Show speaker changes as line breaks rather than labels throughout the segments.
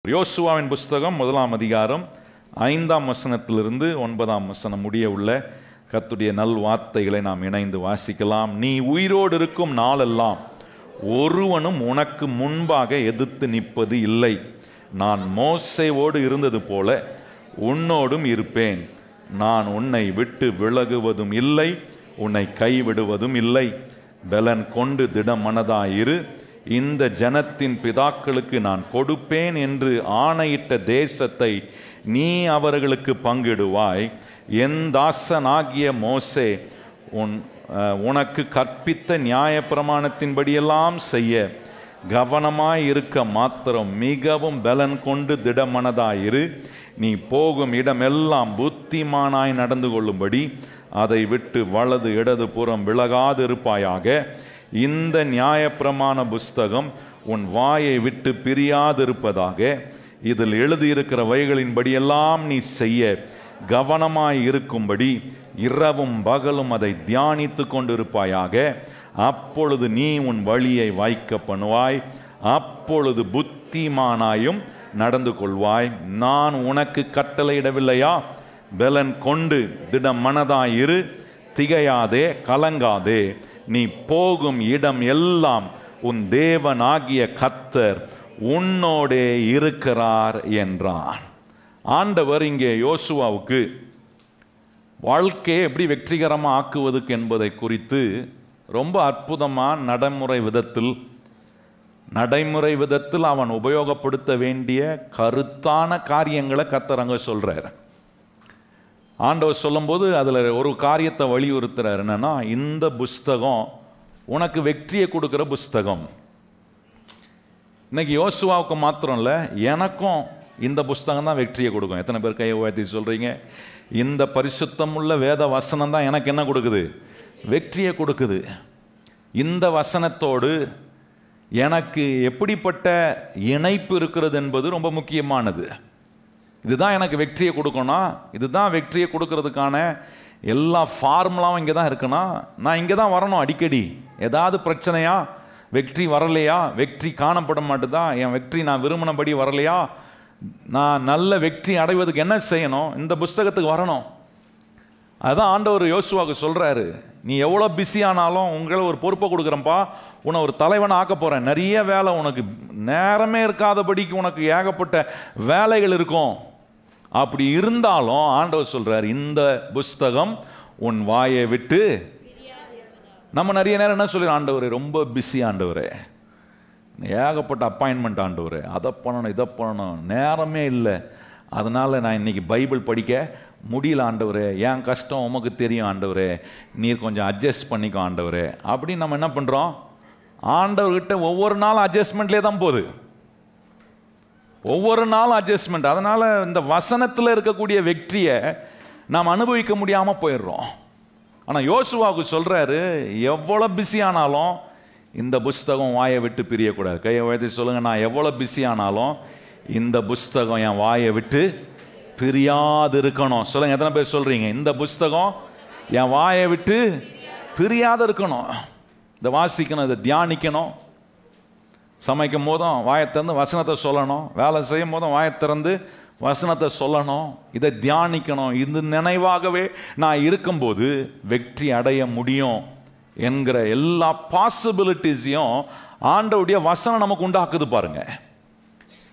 யோசுவாவின் புஸ்தகம் 1ஆம் அதிகாரம் 5ஆம் வசனத்திலிருந்து 9ஆம் வசனம் முடிய உள்ள கர்த்தருடைய நல் வார்த்தைகளை நாம் இணைந்து வாசிக்கலாம். நீ உயிரோடு இருக்கும் நாளெல்லாம் ஒருவனும் உனக்கு முன்பாக எதிர்த்து நிற்பது இல்லை. நான் மோசேயோடு இருந்தது போல உன்னோடும் இருப்பேன். நான் உன்னை விட்டு விலகுவதும் இல்லை, உன்னை கைவிடுவதும் இல்லை. பலன் கொண்டு திடமனதாயிரு. இந்த ஜனத்தின் பிதாக்களுக்கு நான் கொடுப்பேன் என்று ஆணையிட்ட தேசத்தை நீ அவர்களுக்கு பங்கிடுவாய். என் தாசனாகிய மோசே உனக்கு கற்பித்த நியாயப்பிரமாணத்தின்படியெல்லாம் செய்ய கவனமாய் இருக்க மாத்திரம் மிகவும் பலன் கொண்டு திடமனதாயிரு. நீ போகும் இடமெல்லாம் புத்திமானாய் நடந்து கொள்ளும்படி அதை விட்டு வலது இடது புறம் விலகாதிருப்பாயாக. இந்த நியாயப்பிரமாண புஸ்தகம் உன் வாயை விட்டு பிரியாதிருப்பதாக. இதில் எழுதியிருக்கிறவைகளின்படியெல்லாம் நீ செய்ய கவனமாய் இருக்கும்படி இரவும் பகலும் அதை தியானித்து கொண்டிருப்பாயாக. அப்பொழுது நீ உன் வழியை வாய்க்க பண்ணுவாய், அப்பொழுது புத்திமானாயும் நடந்து கொள்வாய். நான் உனக்கு கட்டளையிடவில்லையா? பலன் கொண்டு திடம் மனதாயிரு, திகையாதே, கலங்காதே. நீ போகும் இடம் எல்லாம் உன் தேவனாகிய கர்த்தர் உன்னோடே இருக்கிறார் என்றான். ஆண்டவர் இங்கே யோசுவாவுக்கு வாழ்க்கையை எப்படி வெற்றிகரமாக ஆக்குவதுக்கு என்பதை குறித்து ரொம்ப அற்புதமாக நடைமுறை விதத்தில் அவன் உபயோகப்படுத்த வேண்டிய கருத்தான காரியங்களை கர்த்தர் அங்கே சொல்கிறார். ஆண்டவர் சொல்லும்போது அதில் ஒரு காரியத்தை வலியுறுத்துறார். என்னன்னா, இந்த புஸ்தகம் உனக்கு வெற்றியை கொடுக்குற புஸ்தகம். இன்னைக்கு யோசுவாவுக்கு மாத்திரம் இல்லை, எனக்கும் இந்த புஸ்தகம் தான் வெற்றியை கொடுக்கும். எத்தனை பேர் கையை உயர்த்தி சொல்கிறீங்க? இந்த பரிசுத்தம் உள்ள வேத வசனம் தான் எனக்கு என்ன கொடுக்குது? வெற்றியை கொடுக்குது. இந்த வசனத்தோடு எனக்கு எப்படிப்பட்ட இணைப்பு இருக்கிறது என்பது ரொம்ப முக்கியமானது. இதுதான் எனக்கு வெற்றியை கொடுக்கணும். இதுதான் வெற்றியை கொடுக்கறதுக்கான எல்லா ஃபார்முலாவும் இங்கே தான் இருக்குன்னா, நான் இங்கே தான் வரணும். அடிக்கடி ஏதாவது பிரச்சனையா? வெற்றி வரலையா? வெற்றி காணப்பட மாட்டுதா? என் வெற்றி நான் விரும்பினபடி வரலையா? நான் நல்ல வெற்றி அடைவதுக்கு என்ன செய்யணும்? இந்த புஸ்தகத்துக்கு வரணும். அதுதான் ஆண்டவர் யோசுவாவுக்கு சொல்கிறாரு. நீ எவ்வளோ பிஸியானாலும் உங்களை ஒரு பொறுப்பை கொடுக்குறேன்ப்பா, உன்னை ஒரு தலைவனை ஆக்க போகிறேன். நிறைய வேலை, உனக்கு நேரமே இருக்காதபடிக்கு உனக்கு ஏகப்பட்ட வேலைகள் இருக்கும். அப்படி இருந்தாலும் ஆண்டவர் சொல்கிறார், இந்த புஸ்தகம் உன் வாயை விட்டு. நம்ம நிறைய நேரம் என்ன சொல்லி, ஆண்டவரே ரொம்ப பிஸி, ஆண்டவரே ஏகப்பட்ட அப்பாயின்மெண்ட், ஆண்டவரே அதை பண்ணணும் இதை பண்ணணும், நேரமே இல்லை, அதனால் நான் இன்னைக்கு பைபிள் படிக்க முடியல ஆண்டவரே, என் கஷ்டம் உமக்கு தெரியும் ஆண்டவரே, நீர் கொஞ்சம் அட்ஜஸ்ட் பண்ணிக்கோ ஆண்டவரே. அப்படின்னு நம்ம என்ன பண்ணுறோம்? ஆண்டவர்கிட்ட ஒவ்வொரு நாளும் அட்ஜஸ்ட்மெண்ட்லேயே தான் போகுது. ஒவ்வொரு நாளும் அட்ஜஸ்ட்மெண்ட். அதனால் இந்த வசனத்தில் இருக்கக்கூடிய வெற்றியை நாம் அனுபவிக்க முடியாமல் போயிடுறோம். ஆனால் யோசுவாவுக்கு சொல்கிறாரு, எவ்வளோ பிஸியானாலும் இந்த புஸ்தகம் வாயை விட்டு பிரியக்கூடாது. கையை உயர்த்தி சொல்லுங்கள், நான் எவ்வளோ பிஸியானாலும் இந்த புஸ்தகம் என் வாயை விட்டு பிரியாது இருக்கணும். சொல்லுங்கள், எத்தனை பேர் சொல்கிறீங்க? இந்த புஸ்தகம் என் வாயை விட்டு பிரியாது இருக்கணும். இதை வாசிக்கணும், இதை தியானிக்கணும். சமைக்கும் போதும் வாயை திறந்து வசனத்தை சொல்லணும், வேலை செய்யும் போதும் வாயை திறந்து வசனத்தை சொல்லணும், இதை தியானிக்கணும். இது நினைவாகவே நான் இருக்கும்போது வெற்றி அடைய முடியும் என்கிற எல்லா பாசிபிலிட்டிஸையும் ஆண்டவருடைய வசனம் நமக்கு உண்டாக்குது. பாருங்க,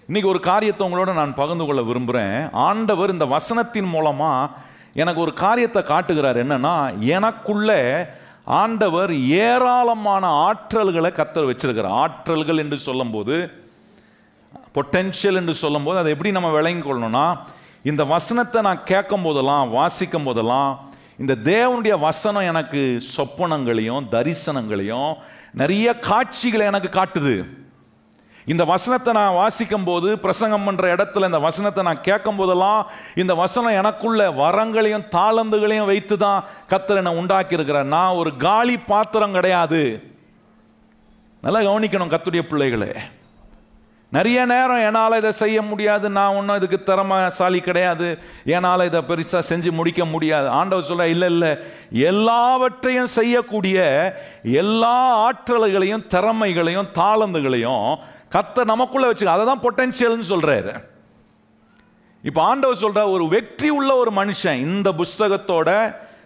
இன்னைக்கு ஒரு காரியத்தை உங்களோட நான் பகிர்ந்து கொள்ள விரும்புகிறேன். ஆண்டவர் இந்த வசனத்தின் மூலமாக எனக்கு ஒரு காரியத்தை காட்டுகிறார். என்னன்னா, எனக்குள்ளே ஆண்டவர் ஏராளமான ஆற்றல்களை கர்த்தர் வச்சிருக்கிறார். ஆற்றல்கள் என்று சொல்லும்போது, பொட்டென்ஷியல் என்று சொல்லும்போது, அதை எப்படி நம்ம விளங்கி கொள்ளணும்னா, இந்த வசனத்தை நான் கேட்கும் போதெல்லாம், வாசிக்கும் போதெல்லாம், இந்த தேவனுடைய வசனம் எனக்கு சொப்பனங்களையும் தரிசனங்களையும் நிறைய காட்சிகளை எனக்கு காட்டுது. இந்த வசனத்தை நான் வாசிக்கும் போது, பிரசங்கம் பண்ற இடத்துல இந்த வசனத்தை நான் கேட்கும் போதெல்லாம், இந்த வசனம் எனக்குள்ள வரங்களையும் தாளந்துகளையும் வைத்து தான் கர்த்தர் என்னை உண்டாக்கி இருக்கிறார். நான் ஒரு காலி பாத்திரம் கிடையாது. நல்லா கவனிக்கணும் கர்த்தருடைய பிள்ளைகளே. நிறைய நேரம் என்னால் இதை செய்ய முடியாது, நான் ஒன்றும் இதுக்கு திறமைசாலி கிடையாது, என்னால் இதை பெருசாக செஞ்சு முடிக்க முடியாது. ஆண்டவர் சொல்ல, இல்லை இல்லை, எல்லாவற்றையும் செய்யக்கூடிய எல்லா ஆற்றல்களையும் திறமைகளையும் தாளந்துகளையும் கர்த்தர் நமக்குள்ள வச்சு, அதை தான் பொட்டன்ஷியல்னு சொல்றாரு. இப்ப ஆண்டவர் சொல்ற ஒரு வெற்றி உள்ள ஒரு மனுஷன் இந்த புஸ்தகத்தோட,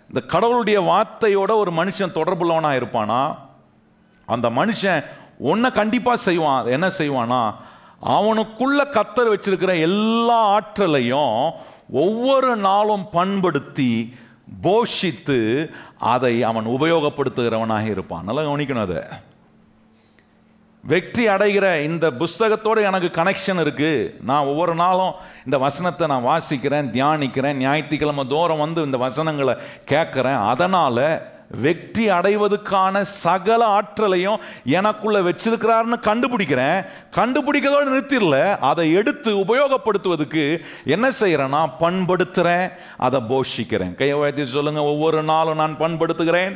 இந்த கடவுளுடைய வார்த்தையோட ஒரு மனுஷன் தொடர்புள்ளவனா இருப்பானா, அந்த மனுஷன் ஒன்றை கண்டிப்பா செய்வான். என்ன செய்வானா, அவனுக்குள்ள கர்த்தர் வச்சிருக்கிற எல்லா ஆற்றலையும் ஒவ்வொரு நாளும் பண்படுத்தி போஷித்து அதை அவன் உபயோகப்படுத்துகிறவனாக இருப்பான். நல்லா கவனிக்கணும். அதை வெற்றி அடைகிற இந்த புஸ்தகத்தோடு எனக்கு கனெக்ஷன் இருக்கு. நான் ஒவ்வொரு நாளும் இந்த வசனத்தை நான் வாசிக்கிறேன், தியானிக்கிறேன், ஞாயிற்றுக்கிழமை தோறும் வந்து இந்த வசனங்களை கேட்குறேன். அதனால வெற்றி அடைவதற்கான சகல ஆற்றலையும் எனக்குள்ள வச்சிருக்கிறாருன்னு கண்டுபிடிக்கிறேன். கண்டுபிடிக்கிறதோடு நிறுத்திடல, அதை எடுத்து உபயோகப்படுத்துவதற்கு என்ன செய்யறேன்னா பண்படுத்துறேன், அதை போஷிக்கிறேன். கையை உயர்த்தி சொல்லுங்க, ஒவ்வொரு நாளும் நான் பண்படுத்துகிறேன்,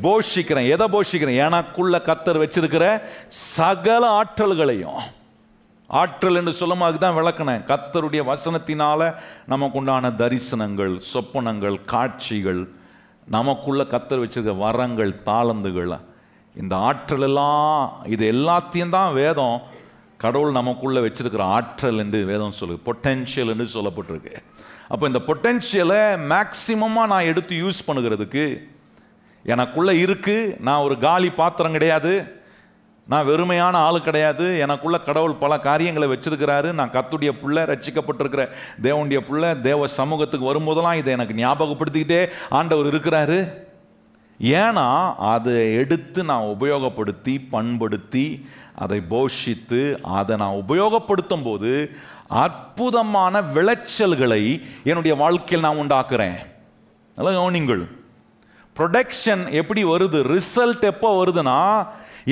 போஷிக்கிறேன். எதை போஷிக்கிறேன்? எனக்குள்ள கர்த்தர் வச்சிருக்கிற சகல ஆற்றல்களையும். ஆற்றல் என்று சொல்லும் அதுதான் விளக்கினேன். கர்த்தருடைய வசனத்தினால நமக்கு உண்டான தரிசனங்கள், சொப்பனங்கள், காட்சிகள், நமக்குள்ள கர்த்தர் வச்சிருக்க வரங்கள், தாளந்துகள், இந்த ஆற்றல் எல்லாம், இது எல்லாத்தையும் தான் வேதம் கடவுள் நமக்குள்ள வச்சிருக்கிற ஆற்றல் என்று வேதம் சொல்லுது. பொட்டென்ஷியல் என்று சொல்லப்பட்டிருக்கு. அப்போ இந்த பொட்டென்ஷியலை மேக்சிமமாக நான் எடுத்து யூஸ் பண்ணுகிறதுக்கு எனக்குள்ள இருக்கு. நான் ஒரு காலி பாத்திரம் கிடையாது, நான் வெறுமையான ஆளு கிடையாது. எனக்குள்ள கடவுள் பல காரியங்களை வச்சிருக்கிறாரு. நான் கர்த்தருடைய பிள்ளை, ரட்சிக்கப்பட்டிருக்கிற தேவனுடைய பிள்ளை. தேவ சமூகத்துக்கு வரும்போதெல்லாம் இதை எனக்கு ஞாபகப்படுத்திக்கிட்டே ஆண்டவர் இருக்கிறாரு. ஏன்னா அதை எடுத்து நான் உபயோகப்படுத்தி பண்படுத்தி அதை போஷித்து அதை நான் உபயோகப்படுத்தும் போது அற்புதமான விளைச்சல்களை என்னுடைய வாழ்க்கையில் நான் உண்டாக்குறேன். நல்லா கவனிங்கள். ப்ரொடக்ஷன் எப்படி வருது, ரிசல்ட் எப்போ வருதுன்னா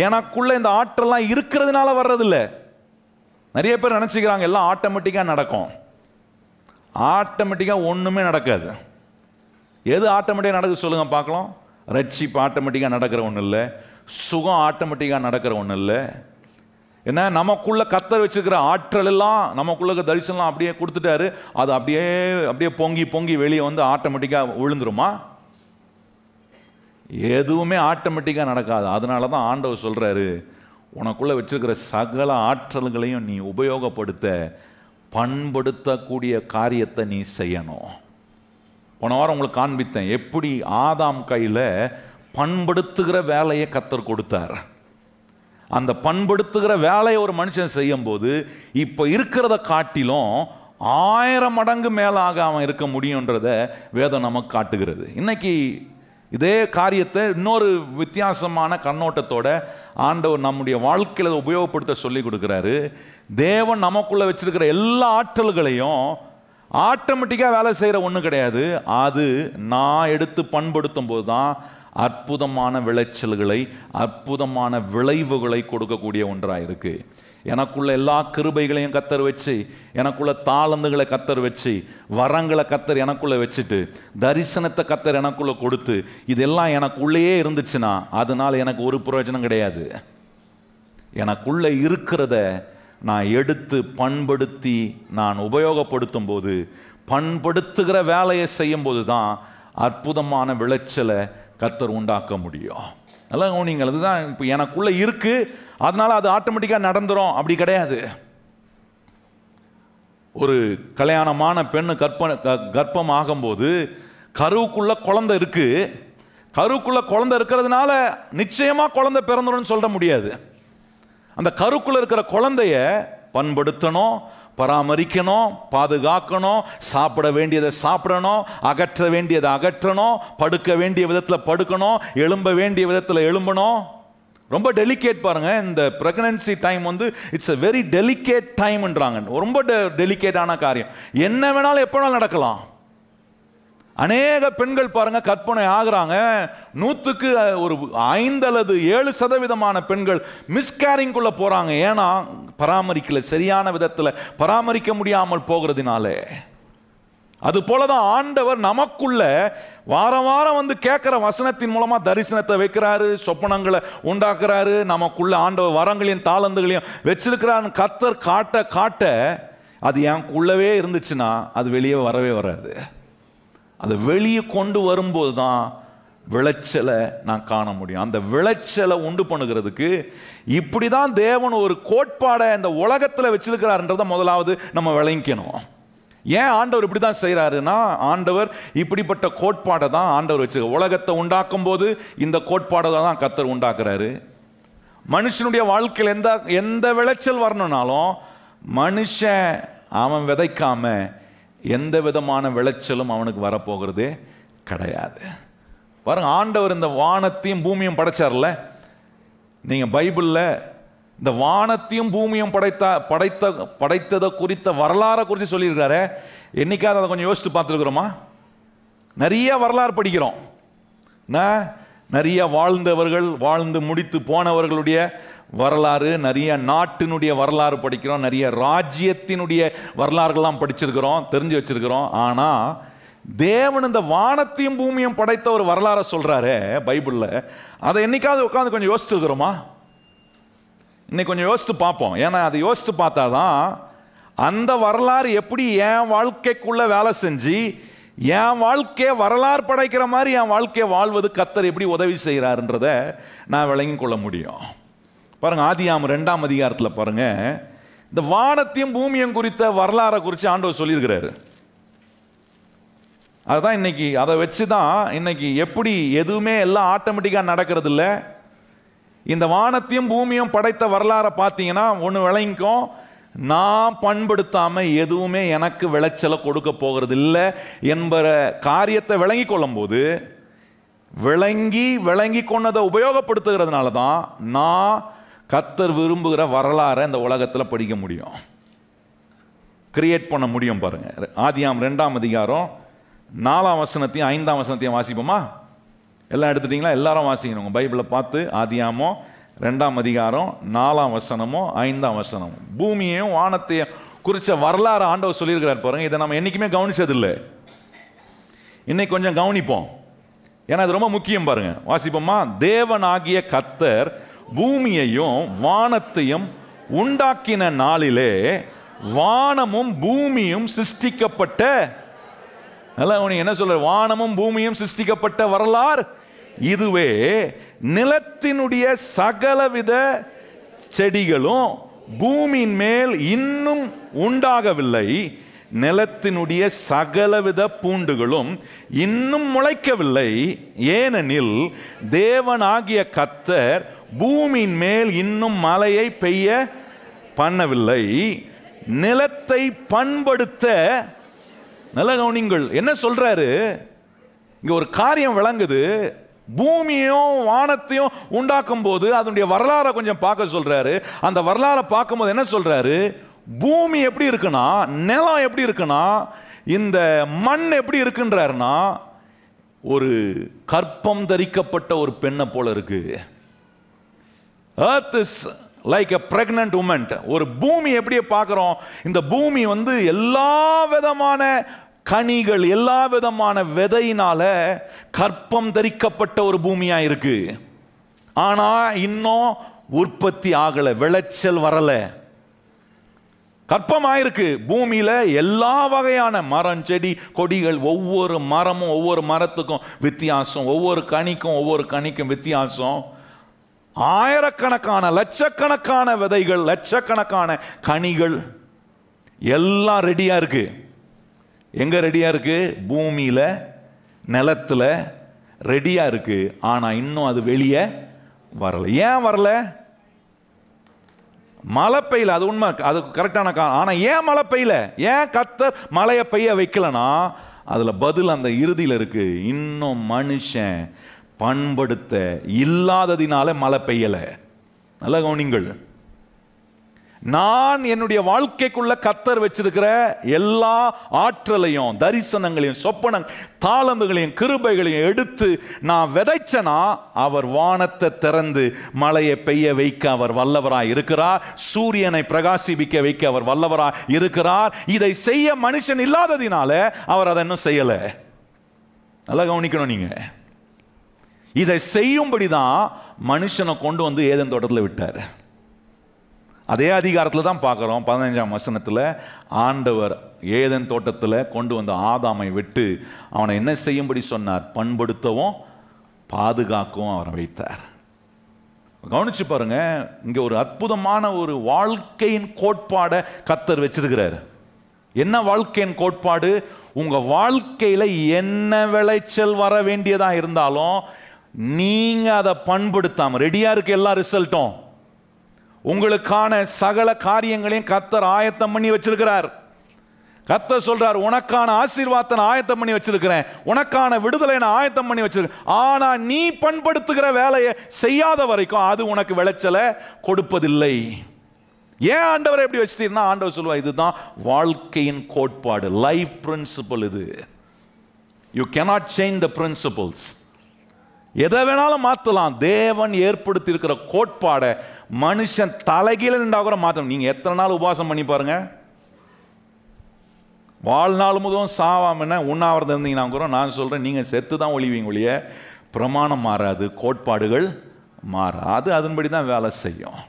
எனக்குள்ள இந்த ஆற்றல்லாம் இருக்கிறதுனால வர்றதில்லை. நிறைய பேர் நினைச்சுக்கிறாங்க எல்லாம் ஆட்டோமேட்டிக்காக நடக்கும். ஆட்டோமேட்டிக்காக ஒன்றுமே நடக்காது. எது ஆட்டோமேட்டிக்காக நடக்குது சொல்லுங்க பார்க்கலாம்? ரட்சிப்பு ஆட்டோமேட்டிக்காக நடக்கிற ஒன்றும் இல்லை, சுகம் ஆட்டோமேட்டிக்காக நடக்கிற ஒன்றும் இல்லை. ஏன்னா நமக்குள்ள கர்த்தர் வச்சிருக்கிற ஆற்றல் எல்லாம், நமக்குள்ள தரிசனம் அப்படியே கொடுத்துட்டாரு. அது அப்படியே அப்படியே பொங்கி பொங்கி வெளியே வந்து ஆட்டோமேட்டிக்காக விழுந்துருமா? எதுவுமே ஆட்டோமேட்டிக்காக நடக்காது. அதனால தான் ஆண்டவர் சொல்றாரு, உனக்குள்ள வச்சிருக்கிற சகல ஆற்றல்களையும் நீ உபயோகப்படுத்த, பண்படுத்தக்கூடிய காரியத்தை நீ செய்யணும். போன வாரம் உங்களுக்கு காண்பித்தேன் எப்படி ஆதாம் கையில் பண்படுத்துகிற வேலையை கர்த்தர் கொடுத்தார். அந்த பண்படுத்துகிற வேலையை ஒரு மனுஷன் செய்யும் போது இப்போ இருக்கிறத காட்டிலும் 1000 மடங்கு மேலாக அவன் இருக்க முடியுன்றத வேதம் நமக்கு காட்டுகிறது. இன்னைக்கு இதே காரியத்தை இன்னொரு வித்தியாசமான கண்ணோட்டத்தோட ஆண்டவர் நம்முடைய வாழ்க்கையில் உபயோகப்படுத்த சொல்லி கொடுக்குறாரு. தேவன் நமக்குள்ள வச்சிருக்கிற எல்லா ஆற்றல்களையும் ஆட்டோமேட்டிக்காக வேலை செய்கிற ஒன்றும் கிடையாது. அது நான் எடுத்து பண்படுத்தும் போது தான் அற்புதமான விளைச்சல்களை, அற்புதமான விளைவுகளை கொடுக்கக்கூடிய ஒன்றாக இருக்கு. எனக்குள்ள எல்லா கிருபைகளையும் கர்த்தர் வச்சு, எனக்குள்ள தாளந்துகளை கர்த்தர் வச்சு, வரங்களை கர்த்தர் எனக்குள்ள வச்சுட்டு, தரிசனத்தை கர்த்தர் எனக்குள்ள கொடுத்து, இதெல்லாம் எனக்குள்ளேயே இருந்துச்சுன்னா அதனால எனக்கு ஒரு பிரயோஜனம் கிடையாது. எனக்குள்ள இருக்கிறத நான் எடுத்து பண்படுத்தி நான் உபயோகப்படுத்தும் போது, பண்படுத்துகிற வேலையை செய்யும் போது தான் அற்புதமான விளைச்சலை கர்த்தர் உண்டாக்க முடியும். நல்லா கவனிங்கள். அதுதான் இப்போ எனக்குள்ள இருக்கு, அதனால அது ஆட்டோமேட்டிக்காக நடந்துரும் அப்படி கிடையாது. ஒரு கல்யாணமான பெண்ணு கர்ப்பம் ஆகும்போது கருவுக்குள்ள குழந்தை இருக்கு. கருவுக்குள்ள குழந்தை இருக்கிறதுனால நிச்சயமா குழந்தை பிறந்துடும் சொல்ல முடியாது. அந்த கருக்குள்ள இருக்கிற குழந்தைய பண்படுத்தணும், பராமரிக்கணும், பாதுகாக்கணும், சாப்பிட வேண்டியதை சாப்பிடணும், அகற்ற வேண்டியதை அகற்றணும், படுக்க வேண்டிய விதத்தில் படுக்கணும், எழும்ப வேண்டிய விதத்தில் எழும்பணும். ரொம்ப டெலிகேட் பாருங்க. இந்த பிரெக்னன்சி டைம் வந்து இட்ஸ் a வெரி டெலிகேட் டைம்ன்றாங்க. ரொம்ப டெலிகேட்டான காரியம். என்ன வேணாலும் எப்போ வேணாலும் நடக்கலாம். அநேக பெண்கள் பாருங்க கற்பனை ஆகுறாங்க. 100க்கு ஒரு 5 அல்லது 7% பெண்கள் மிஸ்கேரிங்குள்ள போறாங்க. ஏன்னா பராமரிக்கல, சரியான விதத்தில் பராமரிக்க முடியாமல் போகிறதுனாலே. அது போலதான் ஆண்டவர் நமக்குள்ள வாரம் வாரம் வந்து கேட்கிற வசனத்தின் மூலமா தரிசனத்தை வைக்கிறாரு, சொப்பனங்களை உண்டாக்குறாரு. நமக்குள்ள ஆண்டவர் வரங்களையும் தாளந்துகளையும் வச்சிருக்கிறாரு. கர்த்தர் காட்ட காட்ட அது எனக்குள்ளவே இருந்துச்சுன்னா அது வெளியே வரவே வராது. அதை வெளியே கொண்டு வரும்போது தான் விளைச்சலை நான் காண முடியும். அந்த விளைச்சலை உண்டு பண்ணுகிறதுக்கு இப்படிதான் தேவன் ஒரு கோட்பாடை இந்த உலகத்தில் வச்சிருக்கிறாருன்றதை முதலாவது நம்ம விளங்கிக்கணும். ஏன் ஆண்டவர் இப்படி தான் செய்கிறாருன்னா, ஆண்டவர் இப்படிப்பட்ட கோட்பாடை தான் ஆண்டவர் வச்சிருக்க. உலகத்தை உண்டாக்கும் போது இந்த கோட்பாடை தான் கர்த்தர் உண்டாக்குறாரு. மனுஷனுடைய வாழ்க்கையில் எந்த விளைச்சல் வரணும்னாலும் மனுஷன் அவன் விதைக்காம எந்த விதமான விளைச்சலும் அவனுக்கு வரப்போகிறதே கிடையாது. பாருங்க, ஆண்டவர் இந்த வானத்தையும் பூமியும் படைச்சார்ல. நீங்கள் பைபிளில் இந்த வானத்தையும் பூமியும் படைத்ததை குறித்த வரலாறை குறித்து சொல்லியிருக்காரு. என்னைக்காவது அதை கொஞ்சம் யோசித்து பார்த்துருக்குறோமா? நிறைய வரலாறு படிக்கிறோம். நிறைய வாழ்ந்தவர்கள், வாழ்ந்து முடித்து போனவர்களுடைய வரலாறு, நிறைய நாட்டினுடைய வரலாறு படிக்கிறோம், நிறைய ராஜ்யத்தினுடைய வரலாறுகள்லாம் படிச்சிருக்கிறோம், தெரிஞ்சு வச்சிருக்கிறோம். ஆனால் தேவன் இந்த வானத்தையும் பூமியும் படைத்த ஒரு வரலாறை சொல்றாரு பைபிளில். அதை என்னைக்காவது உட்காந்து கொஞ்சம் யோசிச்சுருக்கிறோமா? இன்னைக்கு கொஞ்சம் யோசித்து பார்ப்போம். ஏன்னா அதை யோசித்து பார்த்தாதான் அந்த வரலாறு எப்படி என் வாழ்க்கைக்குள்ள வேலை செஞ்சு என் வாழ்க்கையை வரலாறு படைக்கிற மாதிரி என் வாழ்க்கையை வாழ்வது கர்த்தர் எப்படி உதவி செய்கிறாருன்றதை நான் விளங்கி கொள்ள முடியும். பாருங்க, ஆதியாகமம் 2ஆம் அதிகாரத்தில் பாருங்க, இந்த வானத்தையும் பூமியும் குறித்த வரலாறை குறித்து ஆண்டவர் சொல்லியிருக்கிறாரு. அதுதான் இன்னைக்கு, அதை வச்சு தான் இன்னைக்கு எப்படி எதுவுமே எல்லாம் ஆட்டோமேட்டிக்காக நடக்கிறது இல்லை. இந்த வானத்தையும் பூமியும் படைத்த வரலாறை பார்த்தீங்கன்னா ஒன்று விளங்கிக்கும், நான் பண்படுத்தாமல் எதுவுமே எனக்கு விளைச்சலை கொடுக்க போகிறது இல்லை என்பற காரியத்தை விளங்கி கொள்ளும் போது, விளங்கி கொண்டதை உபயோகப்படுத்துகிறதுனால தான் நான் கர்த்தர் விரும்புகிற வரலாறை இந்த உலகத்தில் படிக்க முடியும், கிரியேட் பண்ண முடியும். பாருங்க, ஆதியாகமம் 2ஆம் அதிகாரம் 4ஆம் வசனத்தையும் 5ஆம் வசனத்தையும் வாசிப்போமா? எல்லாம் எடுத்துட்டீங்களா? எல்லாரும் வாசிக்கணும் பைபிளை பார்த்து. ஆதியாகமம் 2ஆம் அதிகாரம் 4ஆம் வசனமும் 5ஆம் வசனமும் பூமியையும் வானத்தையும் குறித்த வரலாறு ஆண்டவர் சொல்லியிருக்கிறார். பாருங்க, இதை நம்ம என்றைக்குமே கவனிச்சதில்லை. இன்னைக்கு கொஞ்சம் கவனிப்போம், ஏன்னா அது ரொம்ப முக்கியம். பாருங்க, வாசிப்போமா? தேவன் ஆகிய கர்த்தர் பூமியையும் வானத்தையும் உண்டாக்கின நாளிலே வானமும் பூமியும் சிருஷ்டிக்கப்பட்ட, என்ன சொல்ற, வானமும் பூமியும் சிருஷ்டிக்கப்பட்ட வரலாறு இதுவே. நிலத்தினுடைய சகலவித செடிகளும் பூமியின் மேல் இன்னும் உண்டாகவில்லை, நிலத்தினுடைய சகலவித பூண்டுகளும் இன்னும் முளைக்கவில்லை, ஏனெனில் தேவன் ஆகிய கர்த்தர் பூமியின் மேல் இன்னும் மழையை பெய்ய பண்ணவில்லை. நிலத்தை பண்படுத்த, நல்ல கவனிங்கள், என்ன சொல்றாரு இங்க? ஒரு காரியம் விளங்குது. பூமியும் வானத்தையும் உண்டாக்கும் போது அதனுடைய வரலாறை கொஞ்சம் பார்க்க சொல்றாரு. அந்த வரலாறை பார்க்கும்போது என்ன சொல்றாரு? பூமி எப்படி இருக்குன்னா, நிலம் எப்படி இருக்குன்னா, இந்த மண் எப்படி இருக்குன்றாருன்னா, ஒரு கற்பம் தரிக்கப்பட்ட ஒரு பெண்ணை போல இருக்கு. Earth is like a pregnant woman. ஒரு பூமி எப்படி பார்க்கிறோம்? இந்த பூமி எல்லா விதமான கனிகள், எல்லா விதமான விதையினால கற்பம் தரிக்கப்பட்ட ஒரு பூமியா இருக்கு. ஆனா இன்னும் உற்பத்தி ஆகல, விளைச்சல் வரல, கற்பமாயிருக்கு. பூமியில எல்லா வகையான மரம், செடி, கொடிகள், ஒவ்வொரு மரமும் ஒவ்வொரு மரத்துக்கும் வித்தியாசம், ஒவ்வொரு கனிக்கும் ஒவ்வொரு கனிக்கும் வித்தியாசம். ஆயிரக்கணக்கான லட்சக்கணக்கான விதைகள், லட்சக்கணக்கான கனிகள் எல்லாம் ரெடியா இருக்கு. எங்க ரெடியா இருக்கு? பூமியில, நிலத்துல ரெடியா இருக்கு. ஆனா இன்னும் அது வெளியே வரல. ஏன் வரல? மழை பெய்யல, அது உண்மை, அது கரெக்டான காரணம். ஆனா ஏன் மழை பெய்யல? ஏன் கர்த்தர் மழையை பெய்ய வைக்கலனா, அதுல பதில் அந்த இறுதியில் இருக்கு. இன்னும் மனுஷன் பண்படுத்த இல்லாததினால மழை பெய்யல. நல்ல கவனிங்கள், நான் என்னுடைய வாழ்க்கைக்குள்ள கர்த்தர் வச்சிருக்கிற எல்லா ஆற்றலையும், தரிசனங்களையும், சொப்பன தாளந்துகளையும், கிருபைகளையும் எடுத்து நான் விதைச்சனா, அவர் வானத்தை திறந்து மழையை பெய்ய வைக்க அவர் வல்லவராய் இருக்கிறார். சூரியனை பிரகாசிப்பிக்க வைக்க அவர் வல்லவராய் இருக்கிறார். இதை செய்ய மனுஷன் இல்லாததினால அவர் அதை இன்னும் செய்யல. நல்லா கவனிக்கணும் நீங்க. இதை செய்யும்படிதான் மனுஷனை கொண்டு ஏதேன் தோட்டத்தில் விட்டார். அதே அதிகாரத்தில் தான் பார்க்குறோம். 15ஆம் வசனத்தில் ஆண்டவர் ஏதேன் தோட்டத்தில் கொண்டு ஆதாமை விட்டு அவனை என்ன செய்யும்படி சொன்னார்? பண்படுத்தவும் பாதுகாக்கவும் அவரை வைத்தார். கவனிச்சு பாருங்க, இங்க ஒரு அற்புதமான ஒரு வாழ்க்கையின் கோட்பாடை கர்த்தர் வச்சிருக்கிறார். என்ன வாழ்க்கையின் கோட்பாடு? உங்க வாழ்க்கையில என்ன விளைச்சல் வர வேண்டியதா இருந்தாலும் நீங்க அதை பண்படுத்தாம, ரெடியா இருக்கு எல்லா ரிசல்ட்டும், உங்களுக்கான சகல காரியங்களையும் கர்த்தர் ஆயத்தம் பண்ணி வச்சிருக்கிறார். கர்த்தர் சொல்றார், உனக்கான ஆசீர்வாதத்தை நான் ஆயத்தம் பண்ணி வச்சிருக்கிறேன், உனக்கான விடுதலை நான் ஆயத்தம் பண்ணி வச்சிருக்கேன். ஆனா நீ பண்படுத்துகிற வேலையை செய்யாத வரைக்கும் அது உனக்கு விளைச்சலை கொடுப்பதில்லை. ஏன் ஆண்டவரை எப்படி வச்சிட்டீங்கன்னா, ஆண்டவர் சொல்லுவா, இதுதான் வாழ்க்கையின் கோட்பாடு, லைஃப் பிரின்சிபல் இது. You cannot change the principles. எதை வேணாலும் மாற்றலாம். தேவன் ஏற்படுத்தி இருக்கிற கோட்பாடை மனுஷன் தலைகீழ நின்றா கூட மாற்றணும். நீங்க எத்தனை நாள் உபவாசம் பண்ணி பாருங்க, வாழ்நாள் முழுவதும் சாவாம என்ன உண்ணாவிரதம் இருந்தீங்கன்னா கூட நான் சொல்றேன், நீங்க செத்து தான் ஒழிவீங்க ஒழிய பிரமாணம் மாறாது, கோட்பாடுகள் மாறாது, அதன்படி தான் வேலை செய்யும்.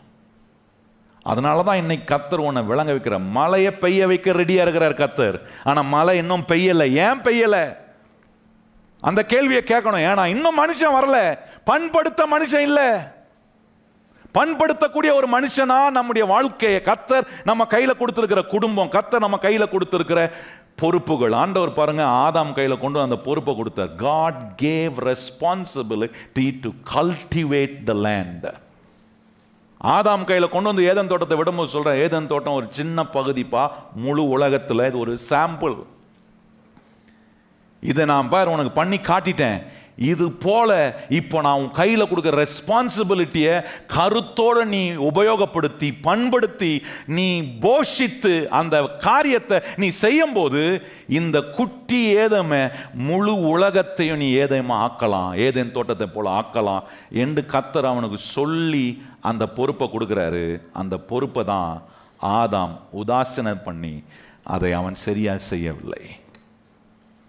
அதனால தான் இன்னைக்கு கர்த்தர் உன்னை விளங்க வைக்கிற, மழையை பெய்ய வைக்க ரெடியா இருக்கிறார் கர்த்தர். ஆனா மழை இன்னும் பெய்யல. ஏன் பெய்யல? அந்த கேள்வியை கேட்கணும். ஏன்னா இன்னும் மனுஷன் வரல, பண்படுத்த மனுஷன் இல்ல. பண்படுத்தக்கூடிய ஒரு மனுஷனா நம்முடைய வாழ்க்கையை கர்த்தர் நம்ம கையில கொடுத்திருக்கிற குடும்பம், கர்த்தர் நம்ம கையில கொடுத்திருக்கிற பொறுப்புகள், ஆண்டவர் பாருங்க ஆதாம் கையில கொண்டு அந்த பொறுப்பை கொடுத்தார். God gave responsibility to cultivate the land. ஆதாம் கையில கொண்டு வந்து ஏதேன் தோட்டத்தை விடும்போது சொல்ற, ஏதேன் தோட்டம் ஒரு சின்ன பகுதிப்பா முழு உலகத்துல, இது ஒரு சாம்பிள். இதை நான் பாரு உனக்கு பண்ணி காட்டிட்டேன். இது போல இப்போ நான் உன் கையில கொடுக்கிற ரெஸ்பான்சிபிலிட்டியை கருத்தோட நீ உபயோகப்படுத்தி பண்படுத்தி நீ போஷித்து அந்த காரியத்தை நீ செய்யும் போது இந்த குட்டி ஏதமே முழு உலகத்தையும் நீ ஏதேமா ஆக்கலாம், ஏதேன் தோட்டத்தை போல ஆக்கலாம் என்று கர்த்தர் அவனுக்கு சொல்லி அந்த பொறுப்பை கொடுக்கிறாரு. அந்த பொறுப்பை தான் ஆதாம் உதாசீனம் பண்ணி அதை அவன் சரியா செய்யவில்லை.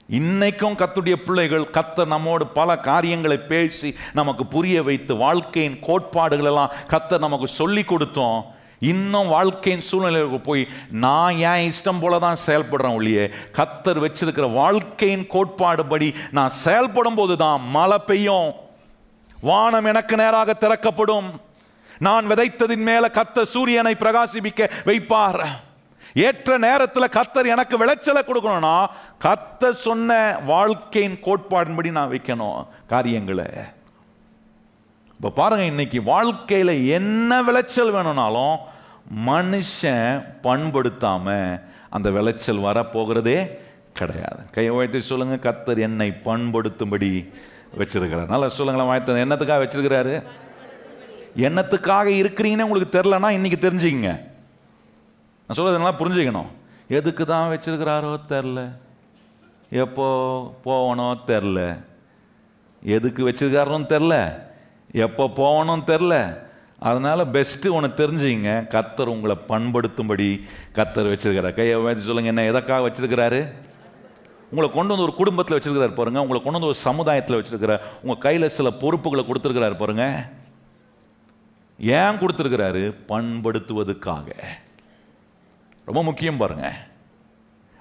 இன்னைக்கும் கர்த்தருடைய பிள்ளைகள், கர்த்தர் நம்மோடு பல காரியங்களை பேசி நமக்கு புரிய வைத்து வாழ்க்கையின் கோட்பாடுகள் எல்லாம் கர்த்தர் நமக்கு சொல்லி கொடுத்தோம். இன்னும் வாழ்க்கையின் சூழ்நிலைக்கு போய் நான் ஏன் இஷ்டம் போல தான் செயல்படுறேன் ஒழிய கர்த்தர் வச்சிருக்கிற வாழ்க்கையின் கோட்பாடு படி நான் செயல்படும் போது தான் மழை பெய்யும், வானம் எனக்கு நேராக திறக்கப்படும், நான் விதைத்ததின் மேல கர்த்தர் சூரியனை பிரகாசிப்பிக்க வைப்பார். ஏற்ற நேரத்தில் கர்த்தர் எனக்கு விளைச்சலை கொடுக்கணும்னா கர்த்தர் சொன்ன வாழ்க்கையின் கோட்பாடின்படி நான் வைக்கணும் காரியங்களை. இப்போ பாருங்க, இன்னைக்கு வாழ்க்கையில் என்ன விளைச்சல் வேணும்னாலும் மனுஷன் பண்படுத்தாம அந்த விளைச்சல் வர போகிறதே கிடையாது. கையை உயர்த்தி சொல்லுங்க, கர்த்தர் என்னை பண்படுத்தும்படி வச்சிருக்கிறார். நல்லா சொல்லுங்களேன், வாழ்த்து. என்னத்துக்காக வச்சிருக்கிறாரு? என்னத்துக்காக இருக்கிறீங்கன்னு உங்களுக்கு தெரிலன்னா இன்னைக்கு தெரிஞ்சுக்கங்க. நான் சொல்றது நல்லா புரிஞ்சுக்கணும். எதுக்கு தான் வச்சிருக்கிறாரோ தெரில, எப்போ போகணும் தெரில, எதுக்கு வச்சிருக்காரோன்னு தெரில, எப்போ போகணும் தெரில. அதனால பெஸ்ட்டு ஒன்று தெரிஞ்சுங்க, கர்த்தர் உங்களை பண்படுத்தும்படி கர்த்தர் வச்சிருக்கிறார். கையை வச்சு சொல்லுங்க, என்ன எதற்காக வச்சிருக்கிறாரு? உங்களை கொண்டு வந்து ஒரு குடும்பத்தில் வச்சிருக்கிறார் பாருங்க, உங்களை கொண்டு வந்து ஒரு சமுதாயத்தில் வச்சிருக்கிறார், உங்கள் கையில் சில பொறுப்புகளை கொடுத்துருக்கிறாரு பாருங்க. ஏன் கொடுத்துருக்கிறாரு? பண்படுத்துவதற்காக. ரொம்ப முக்கியம் பாருங்க.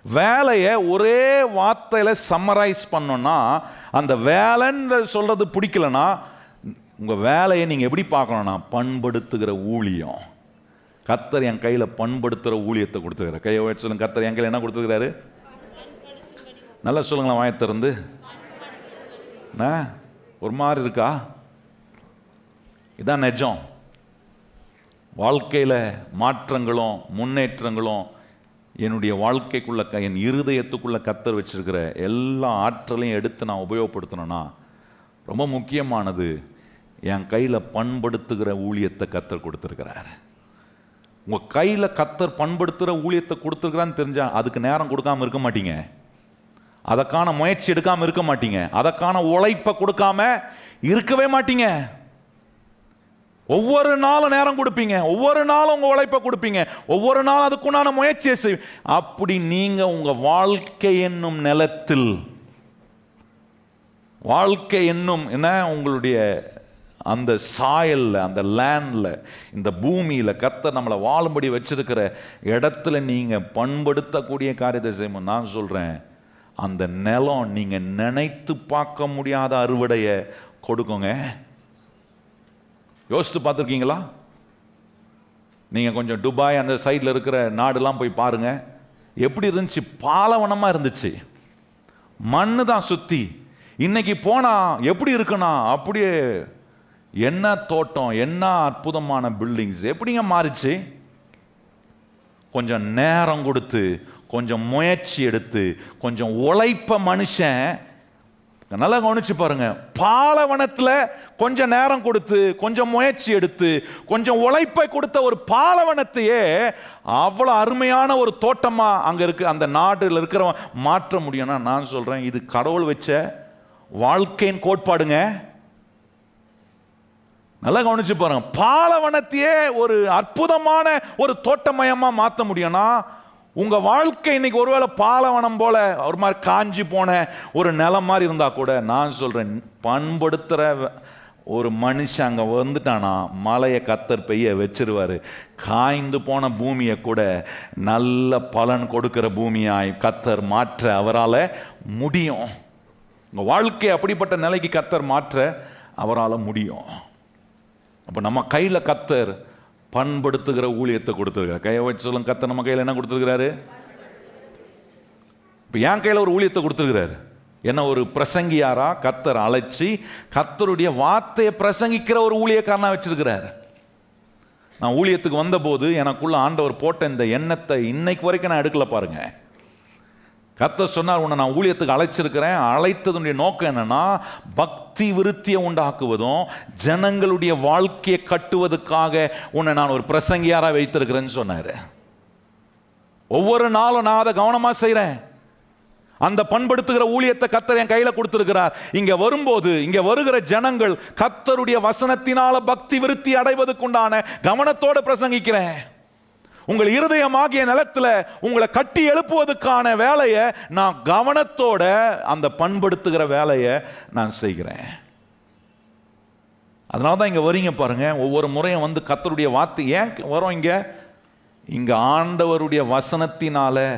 வேலையை ஒரே வார்த்தையில சம்மரைஸ் பண்ணோம்னா, அந்த வேலைன்னு சொல்றது பிடிக்கலன்னா உங்க வேலையை நீங்க எப்படி பார்க்கணும்னா பண்படுத்துகிற ஊழியம். கர்த்தர் என் கையில பண்படுத்துகிற ஊழியத்தை கொடுத்துருக்காரு. கையை வச்சு சொல்லுங்க, கர்த்தர் என் கையில் என்ன கொடுத்துருக்காரு? நல்லா சொல்லுங்களேன் வாயத்திறந்து. ஒரு மாதிரி இருக்கா? இதான் நிஜம். வாழ்க்கையில் மாற்றங்களும் முன்னேற்றங்களும் என்னுடைய வாழ்க்கைக்குள்ள என் இருதயத்துக்குள்ள கர்த்தர் வச்சிருக்கிற எல்லா ஆற்றலையும் எடுத்து நான் உபயோகப்படுத்தணும்னா ரொம்ப முக்கியமானது என் கையில் பண்படுத்துகிற ஊழியத்தை கர்த்தர் கொடுத்துருக்கிறார். உங்கள் கையில் கர்த்தர் பண்படுத்துகிற ஊழியத்தை கொடுத்துருக்கிறான்னு தெரிஞ்சால் அதுக்கு நேரம் கொடுக்காமல் இருக்க மாட்டீங்க, அதற்கான முயற்சி எடுக்காமல் இருக்க மாட்டீங்க, அதற்கான உழைப்பை கொடுக்காம இருக்கவே மாட்டீங்க. ஒவ்வொரு நாளும் நேரம் கொடுப்பீங்க, ஒவ்வொரு நாளும் உங்க உழைப்பை கொடுப்பீங்க, ஒவ்வொரு நாளும் அதுக்குண்டான முயற்சியை செய்வீங்க. அப்படி நீங்க உங்க வாழ்க்கை என்னும் நிலத்தில், வாழ்க்கை என்னும் என்ன உங்களுடைய அந்த சாயல்ல, அந்த லேண்ட்ல, இந்த பூமியில கர்த்தர் நம்மளை வாழும்படி வச்சிருக்கிற இடத்துல நீங்க பண்படுத்தக்கூடிய காரியத்தை செய்யணும். நான் சொல்றேன், அந்த நிலம் நீங்க நினைத்து பார்க்க முடியாத அறுவடையை கொடுக்குங்க. யோசித்து பார்த்துருக்கீங்களா? நீங்கள் கொஞ்சம் துபாய் அந்த சைடில் இருக்கிற நாடுலாம் போய் பாருங்க, எப்படி இருந்துச்சு? பாலைவனமாக இருந்துச்சு, மண்ணு தான் சுற்றி. இன்னைக்கு போனால் எப்படி இருக்குன்னா அப்படியே என்ன தோட்டம், என்ன அற்புதமான பில்டிங்ஸ், எப்படிங்க மாறிச்சு? கொஞ்சம் நேரம் கொடுத்து, கொஞ்சம் முயற்சி எடுத்து, கொஞ்சம் உழைப்ப மனுஷன் நல்லா கவனிச்சு பாருங்க. பாலைவனத்தில் கொஞ்சம் நேரம் கொடுத்து, கொஞ்சம் முயற்சி எடுத்து, கொஞ்சம் உழைப்பை கொடுத்த ஒரு பாலைவனத்தையே அவ்வளோ அருமையான ஒரு தோட்டமா அங்க இருக்கு அந்த நாட்டில் இருக்கிறவன் மாற்ற முடியும்னா, நான் சொல்றேன் இது கடவுள் வச்ச வாழ்க்கையின் கோட்பாடுங்க. நல்லா கவனிச்சு பாருங்க. பாலைவனத்தையே ஒரு அற்புதமான ஒரு தோட்டமயமா மாற்ற முடியும்னா, உங்க வாழ்க்கை இன்னைக்கு ஒருவேளை பாலைவனம் போல ஒரு மாதிரி காஞ்சி போன ஒரு நிலம் மாதிரி இருந்தா கூட, நான் சொல்றேன் பண்படுத்துற ஒரு மனுஷன் அங்க வந்துட்டானா மலையை கத்தர் பெய்ய வச்சிருவாரு. காய்ந்து போன பூமியை கூட நல்ல பலன் கொடுக்கிற பூமியாய் கத்தர் மாற்ற அவரால் முடியும். உங்க வாழ்க்கையை அப்படிப்பட்ட நிலைக்கு கத்தர் மாற்ற அவரால் முடியும். அப்போ நம்ம கையில் கத்தர் பண்படுத்துகிற ஊழியத்தை கொடுத்துருக்காரு. கையை வச்சு சொல்லுங்க, கத்தர் நம்ம கையில் என்ன கொடுத்துருக்கிறாரு? இப்போ என் கையில் ஒரு ஊழியத்தை கொடுத்துருக்கிறாரு. என்ன ஒரு பிரசங்கியாரா கத்தர் அழைச்சி கத்தருடைய வார்த்தையை பிரசங்கிக்கிற ஒரு ஊழியக்காரனா வச்சிருக்கிறார். நான் ஊழியத்துக்கு வந்தபோது எனக்குள்ள ஆண்டவர் போட்ட இந்த எண்ணத்தை இன்னைக்கு வரைக்கும் நான் எடுக்கல பாருங்க. கர்த்தர் சொன்னார், உன்னை நான் ஊழியத்துக்கு அழைச்சிருக்கிறேன். அழைத்ததுடைய நோக்கம் என்னன்னா, பக்தி விருத்தியை உண்டாக்குவதும் ஜனங்களுடைய வாழ்க்கையை கட்டுவதற்காக உன்னை நான் ஒரு பிரசங்கியாரா வைத்திருக்கிறேன்னு சொன்னார். ஒவ்வொரு நாளும் நான் அதை கவனமா செய்றேன். அந்த பண்படுத்துகிற ஊழியத்தை கர்த்தர் என் கையில கொடுத்திருக்கிறார். இங்க வரும்போது இங்க வருகிற ஜனங்கள் கர்த்தருடைய வசனத்தினால பக்தி விருத்தி அடைவதற்குண்டான கவனத்தோடு பிரசங்கிக்கிறேன். உங்கள் இருதயமாகிய நிலத்துல உங்களை கட்டி எழுப்புவதற்கான வேலையை நான் கவனத்தோட அந்த பண்படுத்துகிற வேலையை நான் செய்கிறேன். அதனால தான் இங்க வரீங்க பாருங்க. ஒவ்வொரு முறையும் வந்து கர்த்தருடைய வார்த்தை ஏன் வரும் இங்க ஆண்டவருடைய வசனத்தினால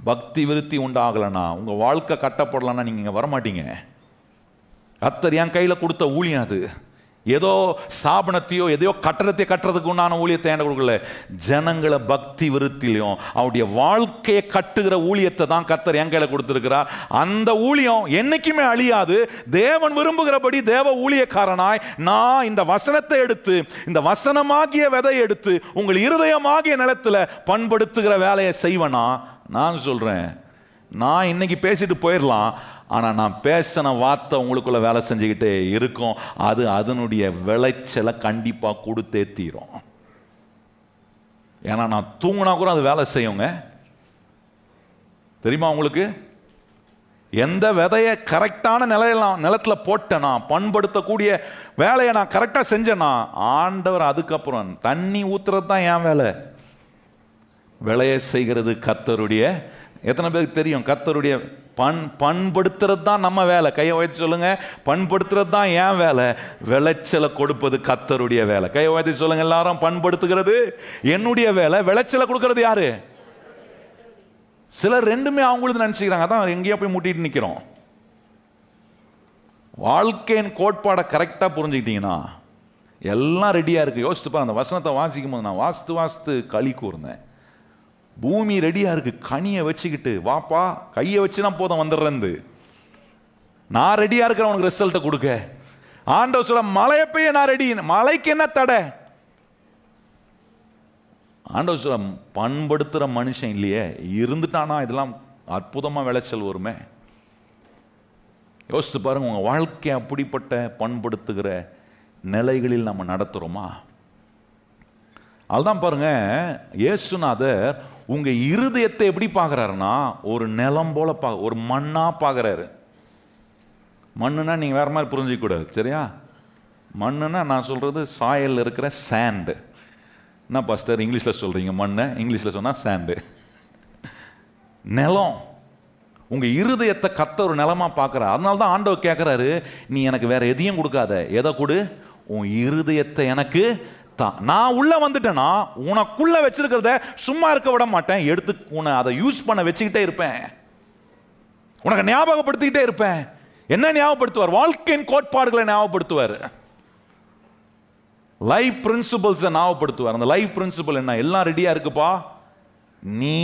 பக்தி விருத்தி உண்டாகலனா, உங்க வாழ்க்கை கட்டப்படலன்னா நீங்க இங்க வரமாட்டீங்க. கர்த்தர் என் கையில கொடுத்த ஊழியம் அது. ஏதோ ஸ்தாபனத்தையோ எதையோ கட்டடத்தை கட்டுறதுக்கு உண்டான ஊழியத்தை என்ன கொடுக்கல, ஜனங்களை பக்தி விருத்திலையும் அவருடைய வாழ்க்கையை கட்டுகிற ஊழியத்தை தான் கர்த்தர் என் கையில கொடுத்திருக்கிறார். அந்த ஊழியம் என்னைக்குமே அழியாது. தேவன் விரும்புகிறபடி தேவ ஊழியக்காரனாய் நான் இந்த வசனத்தை எடுத்து, இந்த வசனமாகிய விதை எடுத்து உங்கள் இருதயமாகிய நிலத்துல பண்படுத்துகிற வேலையை செய்வனா, நான் சொல்றேன், நான் இன்னைக்கு பேசிட்டு போயிடலாம், ஆனா நான் பேசின வார்த்தை உங்களுக்குள்ள வேலை செஞ்சுக்கிட்டே இருக்கும். அது அதனுடைய விளைச்சலை கண்டிப்பா கொடுத்தே தீரும். ஏன்னா நான் தூங்கினா கூட அது வேலை செய்யுங்க. தெரியுமா உங்களுக்கு? எந்த விதையை கரெக்டான நிலத்துல போட்டேனா, பண்படுத்தக்கூடிய வேலையை நான் கரெக்டா செஞ்சேனா, ஆண்டவர் அதுக்கப்புறம் தண்ணி ஊத்துறது தான் என் வேலை. விளைய செய்கிறது கர்த்தருடைய. எத்தனை பேருக்கு தெரியும் கர்த்தருடைய பண்படுத்துறது தான் நம்ம வேலை? கையை உயர்த்தி சொல்லுங்க, பண்படுத்துறது தான் என் வேலை. விளைச்சலை கொடுப்பது கர்த்தருடைய வேலை. கையை உயர்த்தி சொல்லுங்க எல்லாரும், பண்படுத்துகிறது என்னுடைய வேலை, விளைச்சலை கொடுக்கறது யாரு? சிலர் ரெண்டுமே அவங்களுக்கு நினைச்சுக்கிறாங்க. அதான் எங்கேயோ போய் முட்டிட்டு நிற்கிறோம். வாழ்க்கையின் கோட்பாடை கரெக்டாக புரிஞ்சுக்கிட்டீங்கன்னா எல்லாம் ரெடியாக இருக்கு. யோசித்து பாருங்க, அந்த வசனத்தை வாசிக்கும் போது நான் வாசித்து களி கூர்ந்தேன். பூமி ரெடியா இருக்கு, கனியை வச்சுக்கிட்டு வாப்பா, கையை வச்சுனா போதும் வந்துடுறேன். நான் ரெடியா இருக்கிறேன் உனக்கு ரிசல்ட்டை கொடுக்க. ஆண்டவர் சொல்ல, மழையை பெய்ய நான் ரெடி, மழைக்கு என்ன தடை? ஆண்டவர் சொல்ல, பண்படுத்துற மனுஷன் இல்லையே, இருந்துட்டானா இதெல்லாம் அற்புதமா விளைச்சல் வருமே. யோசித்து பாருங்க, உங்க வாழ்க்கை அப்படிப்பட்ட பண்படுத்துகிற நிலைகளில் நம்ம நடத்துறோமா? அதுதான் பாருங்க, இயேசுநாதர் உங்க இருதயத்தை எப்படி பார்க்கறாருன்னா, ஒரு நிலம் போல ஒரு மண்ணா பார்க்கறாரு. மண்ணுனா நீங்க வேற மாதிரி புரிஞ்சிக்க கூடாது, சரியா? மண்ணுனா நான் சொல்றது சாயல் இருக்கிற சாண்ட். என்ன பாஸ்டர் இங்கிலீஷ்ல சொல்றீங்க மண்ணை? இங்கிலீஷ்ல சொன்னா சாண்டு. நிலம். உங்க இருதயத்தை கர்த்தர் ஒரு நிலமா பார்க்கறாரு. அதனால தான் ஆண்டவர் கேட்கிறாரு, நீ எனக்கு வேற எதையும் கொடுக்காத, எதை கொடு? உன் இருதயத்தை எனக்கு தான். நான் உள்ள வந்துட்டேன்னா உனக்குள்ள வச்சிருக்கிறத சும்மா இருக்க விட மாட்டேன், எடுத்து உன்னை அதை யூஸ் பண்ண வச்சுக்கிட்டே இருப்பேன், உனக்கு ஞாபகப்படுத்திக்கிட்டே இருப்பேன். என்ன ஞாபகப்படுத்துவார்? வாழ்க்கையின் கோட்பாடுகளை ஞாபகப்படுத்துவார். லைஃப் பிரின்சிபல்ஸை ஞாபகப்படுத்துவார். அந்த லைஃப் பிரின்சிபல் என்ன? எல்லாம் ரெடியா இருக்குப்பா, நீ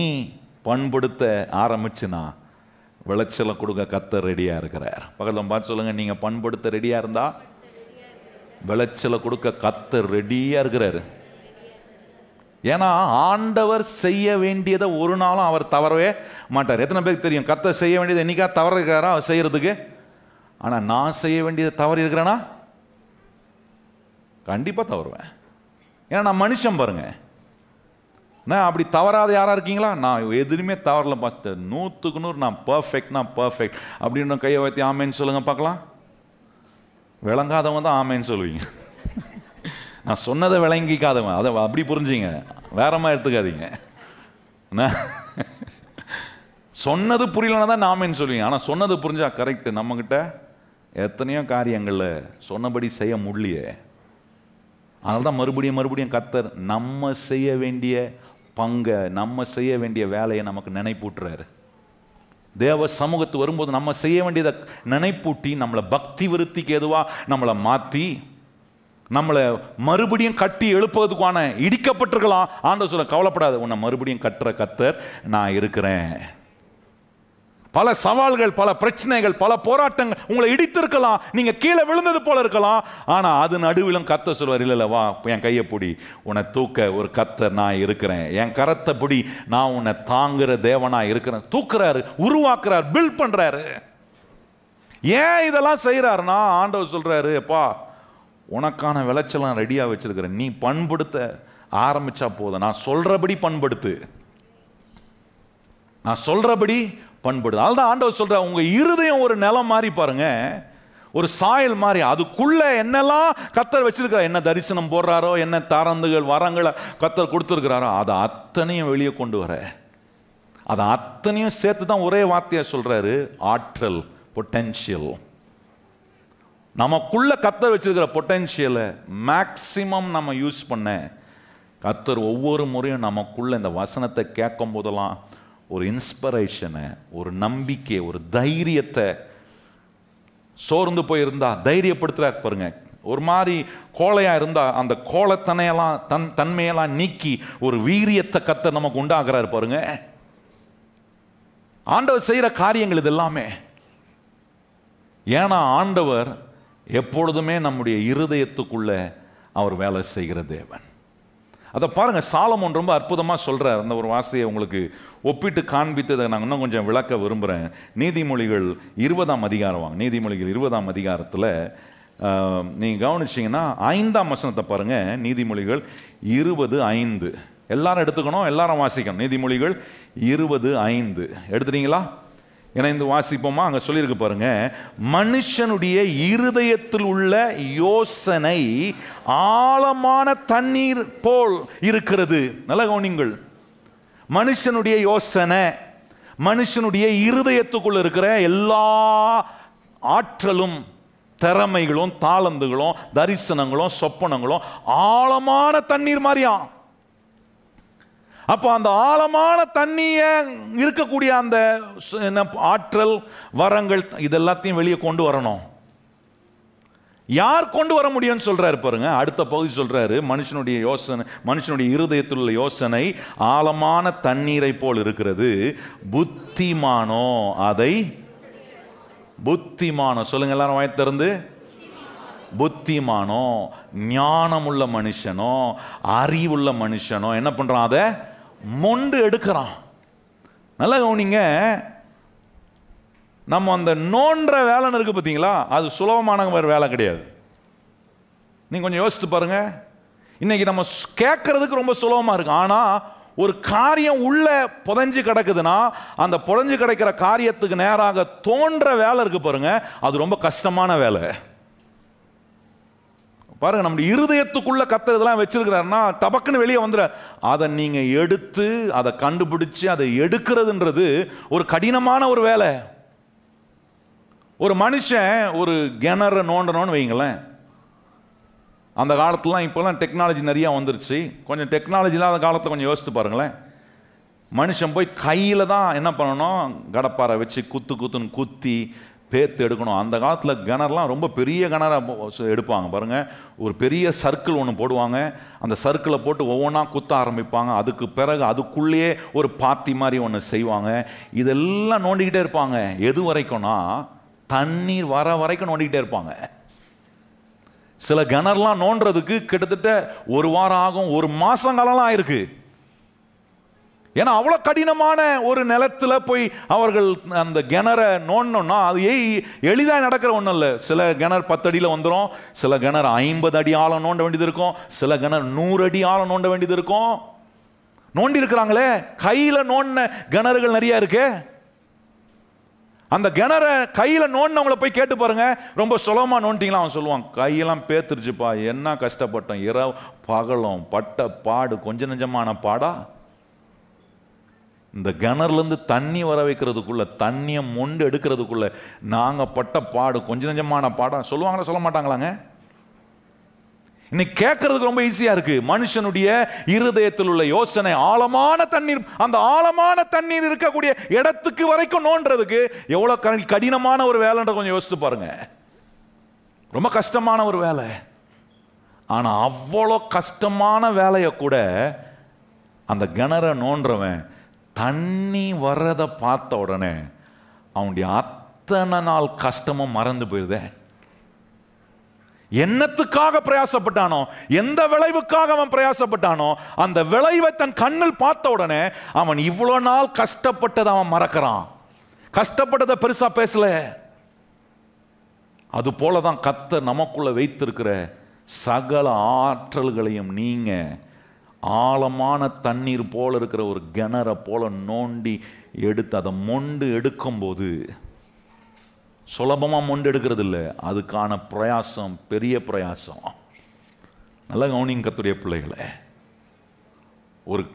பண்படுத்த ஆரம்பிச்சுனா விளைச்சலை கொடுக்க கர்த்தர் ரெடியா இருக்கிறார். பக்கத்தில் பார்த்து சொல்லுங்க, நீங்க பண்படுத்த ரெடியா இருந்தா விளைச்சலை கொடுக்க கர்த்தர் ரெடியா இருக்கிறாரு. ஏன்னா ஆண்டவர் செய்ய வேண்டியதை ஒரு நாளும் அவர் தவறவே மாட்டார். எத்தனை பேருக்கு தெரியும் கர்த்தர் செய்ய வேண்டியதை என்னைக்கா தவற இருக்கிறாரா அவர் செய்யறதுக்கு? ஆனா நான் செய்ய வேண்டியதை தவறு இருக்கிறேன்னா கண்டிப்பா தவறுவேன். ஏன்னா நான் மனுஷன் பாருங்க. நான் அப்படி தவறாத யாரா இருக்கீங்களா? நான் எதுவுமே தவறல பார்த்து 100க்கு 100 நான் பர்ஃபெக்ட், நான் பர்ஃபெக்ட் அப்படின்னு கையை வைத்தி ஆமேன்னு சொல்லுங்க பார்க்கலாம். விளங்காதவங்க தான் ஆமேன்னு சொல்லுவீங்க. நான் சொன்னதை விளங்கிக்காதவன் அதை அப்படி புரிஞ்சிங்க, வேறமா எடுத்துக்காதீங்க. சொன்னது புரியலன்னா தான் ஆமேன்னு சொல்லுவீங்க. ஆனால் சொன்னது புரிஞ்சா கரெக்ட். நம்மக்கிட்ட எத்தனையோ காரியங்களில் சொன்னபடி செய்ய முடியலையே. அதனால தான் மறுபடியும் கர்த்தர் நம்ம செய்ய வேண்டிய பங்கை, நம்ம செய்ய வேண்டிய வேலையை நமக்கு நினைப்பூட்டுறாரு. தேவ சமூகத்து வரும்போது நம்ம செய்ய வேண்டியதை நினைப்பூட்டி நம்மளை பக்தி விருத்திக்கு எதுவாக நம்மளை மாற்றி நம்மளை மறுபடியும் கட்டி எழுப்புவதுக்கான இடிக்கப்பட்டிருக்கலாம். ஆண்டவர் சொல்ல கவலைப்படாத, உன்னை மறுபடியும் கட்டுற கர்த்தர் நான் இருக்கிறேன். பல சவால்கள், பல பிரச்சனைகள், பல போராட்டங்கள் உங்களை இடித்திருக்கலாம், நீங்க கீழே விழுந்தது போல இருக்கலாம். ஆனா அது நடுவிலும் கர்த்தர் சொல்வார், இல்ல வா என் கையை பிடி, உன்னை தூக்க ஒரு கர்த்தர் நான் இருக்கிறேன், என் கரத்தை பிடி, நான் உன்னை தாங்குற தேவனா இருக்கிறேன். தூக்குறாரு, உருவாக்குறாரு, பில்ட் பண்றாரு. ஏன் இதெல்லாம் செய்யறாருன்னா ஆண்டவர் சொல்றாரு, அப்பா உனக்கான விளைச்சலாம் ரெடியா வச்சிருக்கிறேன், நீ பண்படுத்த ஆரம்பிச்சா போதும். நான் சொல்றபடி பண்படுத்து, நான் சொல்றபடி பண்படுது. அதுதான் ஆண்டவர் சொல்ற, உங்க இருதயம் ஒரு நிலம் மாதிரி பாருங்க, ஒரு சாயல் மாதிரி. அதுக்குள்ள என்னெல்லாம் கர்த்தர் வச்சிருக்கிறார், என்ன தரிசனம் போடுறாரோ, என்ன தாரந்துகள் வரங்களை கர்த்தர் கொடுத்துருக்கிறாரோ, அதை அத்தனையும் வெளியே கொண்டு வர, அதை அத்தனையும் சேர்த்து தான் ஒரே வார்த்தையா சொல்றாரு, ஆற்றல், பொட்டென்ஷியல். நமக்குள்ள கர்த்தர் வச்சிருக்கிற பொட்டென்ஷியலை மேக்சிமம் நம்ம யூஸ் பண்ண கர்த்தர் ஒவ்வொரு முறையும் நமக்குள்ள இந்த வசனத்தை கேட்கும் போதெல்லாம் ஒரு இன்ஸ்பிரேஷனை, ஒரு நம்பிக்கை, ஒரு தைரியத்தை, சோர்ந்து போயிருந்தா தைரியப்படுத்துறாரு பாருங்க. ஒரு மாதிரி கோழையா இருந்தா அந்த கோலத்தனையெல்லாம் தன்மையெல்லாம் நீக்கி ஒரு வீரியத்தை கர்த்தர் நமக்கு உண்டாக்குறாரு பாருங்க. ஆண்டவர் செய்யற காரியங்கள் இது எல்லாமே. ஏன்னா ஆண்டவர் எப்பொழுதுமே நம்முடைய இருதயத்துக்குள்ள அவர் வேலை செய்கிற தேவன். அதை பாருங்க, சாலமோன் ரொம்ப அற்புதமா சொல்றார். அந்த ஒரு வார்த்தையை உங்களுக்கு ஒப்பிட்டு காண்பித்ததை நான் இன்னும் கொஞ்சம் விளக்க விரும்புகிறேன். நீதிமொழிகள் 20ஆம் அதிகாரம் வாங்க. நீதிமொழிகள் 20ஆம் அதிகாரத்தில் நீங்கள் கவனிச்சிங்கன்னா 5ஆம் வசனத்தை பாருங்க. நீதிமொழிகள் 20:5 எல்லாரும் எடுத்துக்கணும், எல்லாரும் வாசிக்கணும். நீதிமொழிகள் 20:5 எடுத்துட்டீங்களா? இணைந்து வாசிப்போமா? அங்கே சொல்லியிருக்கு பாருங்க, மனுஷனுடைய இருதயத்தில் உள்ள யோசனை ஆழமான தண்ணீர் போல் இருக்கிறது. நல்ல கவனிங்கள், மனுஷனுடைய யோசனை, மனுஷனுடைய இருதயத்துக்குள்ள இருக்கிற எல்லா ஆற்றலும், திறமைகளும், தாளந்துகளும், தரிசனங்களும், சொப்பனங்களும் ஆழமான தண்ணீர் மாதிரியா. அப்போ அந்த ஆழமான தண்ணிய இருக்கக்கூடிய அந்த ஆற்றல், வரங்கள், இதெல்லாத்தையும் வெளியே கொண்டு வரணும். யார் கொண்டு வர முடியும்னு சொல்றாரு பாருங்க. அடுத்த பகுதி சொல்றாரு, மனுஷனுடைய யோசனை, மனுஷனுடைய இருதயத்தில் உள்ள யோசனை ஆழமான தண்ணீரை போல் இருக்கிறது, புத்திமானோ அதை, புத்திமானோ சொல்லுங்க எல்லாரும் வாய் திறந்து, புத்திமானோ ஞானமுள்ள மனுஷனோ அறிவுள்ள மனுஷனோ என்ன பண்றான், அதை மொண்டு எடுக்கிறான். நல்லா கவனிங்க, நம்ம அந்த நோன்ற வேலைன்னு இருக்கு பார்த்தீங்களா, அது சுலபமான வேலை கிடையாது. நீங்க கொஞ்சம் யோசித்து பாருங்க. இன்னைக்கு நம்ம கேட்கறதுக்கு ரொம்ப சுலபமா இருக்கு, ஆனா ஒரு காரியம் உள்ள புதைஞ்சு கிடக்குதுன்னா அந்த புதைஞ்சு கிடக்கிற காரியத்துக்கு நேராக தோன்ற வேலை இருக்கு பாருங்க, அது ரொம்ப கஷ்டமான வேலை. பாருங்க, நம்ம இருதயத்துக்குள்ள கர்த்தர் இதெல்லாம் வச்சிருக்கிறாருன்னா டபக்குன்னு வெளியே வந்துற, அதை நீங்க எடுத்து அதை கண்டுபிடிச்சு அதை எடுக்கிறதுன்றது ஒரு கடினமான ஒரு வேலை. ஒரு மனுஷன் ஒரு கிணறு நோண்டணும்னு வைங்களேன், அந்த காலத்துலாம் இப்போலாம் டெக்னாலஜி நிறையா வந்துருச்சு. கொஞ்சம் டெக்னாலஜி இல்லாத காலத்தை கொஞ்சம் யோசித்து பாருங்களேன். மனுஷன் போய் கையில் தான் என்ன பண்ணணும், கடப்பாரை வச்சு குத்துன்னு குத்தி பேத்து எடுக்கணும். அந்த காலத்தில் கிணறுலாம் ரொம்ப பெரிய கிணறாக எடுப்பாங்க பாருங்கள். ஒரு பெரிய சர்க்கிள் ஒன்று போடுவாங்க. அந்த சர்க்கிளை போட்டு ஒவ்வொன்றா குத்த ஆரம்பிப்பாங்க. அதுக்கு பிறகு அதுக்குள்ளேயே ஒரு பாத்தி மாதிரி ஒன்று செய்வாங்க. இதெல்லாம் நோண்டிக்கிட்டே இருப்பாங்க. எது வரைக்கும்னா தண்ணீர் வர வரைக்கும் நோண்டிக்கிட்டே இருப்பாங்க. சில கிணறுலாம் நோண்டுறதுக்கு கிட்டத்தட்ட 1 வாரம் ஆகும், 1 மாசம் காலம்லாம் ஆயிருக்கு. ஏன்னா அவ்வளோ கடினமான ஒரு நிலத்தில் போய் அவர்கள் அந்த கிணறை நோண்டணும்னா அது எளிதாக நடக்கிற ஒன்றும் இல்லை. சில கிணறு 10 அடியில் வந்துடும், சில கிணறு 50 அடி ஆழம் நோண்ட வேண்டியது இருக்கும், சில கிணறு 100 அடி ஆழம் நோண்ட வேண்டியது இருக்கும். நோண்டி இருக்கிறாங்களே, கையில் நோண்டின கிணறுகள் நிறைய இருக்கு. அந்த கிணற கையில் நோண்டினவங்களை போய் கேட்டு பாருங்க, ரொம்ப சுலபமாக நோண்டிங்களா? அவன் சொல்லுவான், கையெல்லாம் பேத்துருச்சுப்பா, என்ன கஷ்டப்பட்டோம், இரவு பகலும் பட்ட பாடு கொஞ்ச நெஞ்சமான பாடா. இந்த கிணறுலேருந்து தண்ணி வர வைக்கிறதுக்குள்ள, தண்ணியை மொண்டு எடுக்கிறதுக்குள்ள நாங்கள் பட்ட பாடு கொஞ்ச நெஞ்சமான பாடா. சொல்லுவாங்களா சொல்ல மாட்டாங்களாங்க? இன்னைக்கு கேட்கறதுக்கு ரொம்ப ஈஸியாக இருக்கு. மனுஷனுடைய இருதயத்தில் உள்ள யோசனை ஆழமான தண்ணீர், அந்த ஆழமான தண்ணீர் இருக்கக்கூடிய இடத்துக்கு வரைக்கும் நோண்டுறதுக்கு எவ்வளோ கடினமான ஒரு வேலைன்ற கொஞ்சம் யோசித்து பாருங்க. ரொம்ப கஷ்டமான ஒரு வேலை. ஆனால் அவ்வளோ கஷ்டமான வேலையை கூட அந்த கிணற நோண்டுறவன் தண்ணி வர்றதை பார்த்த உடனே அவனுடைய அத்தனை நாள் கஷ்டமும் மறந்து போயிருதே. என்னத்துக்காக பிரயாசப்பட்டானோ, எந்த விளைவுக்காக அவன் பிரயாசப்பட்டானோ, அந்த விளைவை தன் கண்ணில் பார்த்த உடனே அவன் இவ்வளோ நாள் கஷ்டப்பட்டதை அவன் மறக்கிறான். கஷ்டப்பட்டதை பெருசா பேசல. அது போலதான் கர்த்தர் நமக்குள்ள வைத்திருக்கிற சகல ஆற்றல்களையும் நீங்க ஆழமான தண்ணீர் போல இருக்கிற ஒரு கிணற போல நோண்டி எடுத்து அதை மொண்டு எடுக்கும்போது, சுலபமாக மொண்டு எடுக்கிறது இல்லை, அதுக்கான பிரயாசம் பெரிய பிரயாசம். நல்ல கவனிங்க கர்த்தருடைய பிள்ளைகளை. ஒரு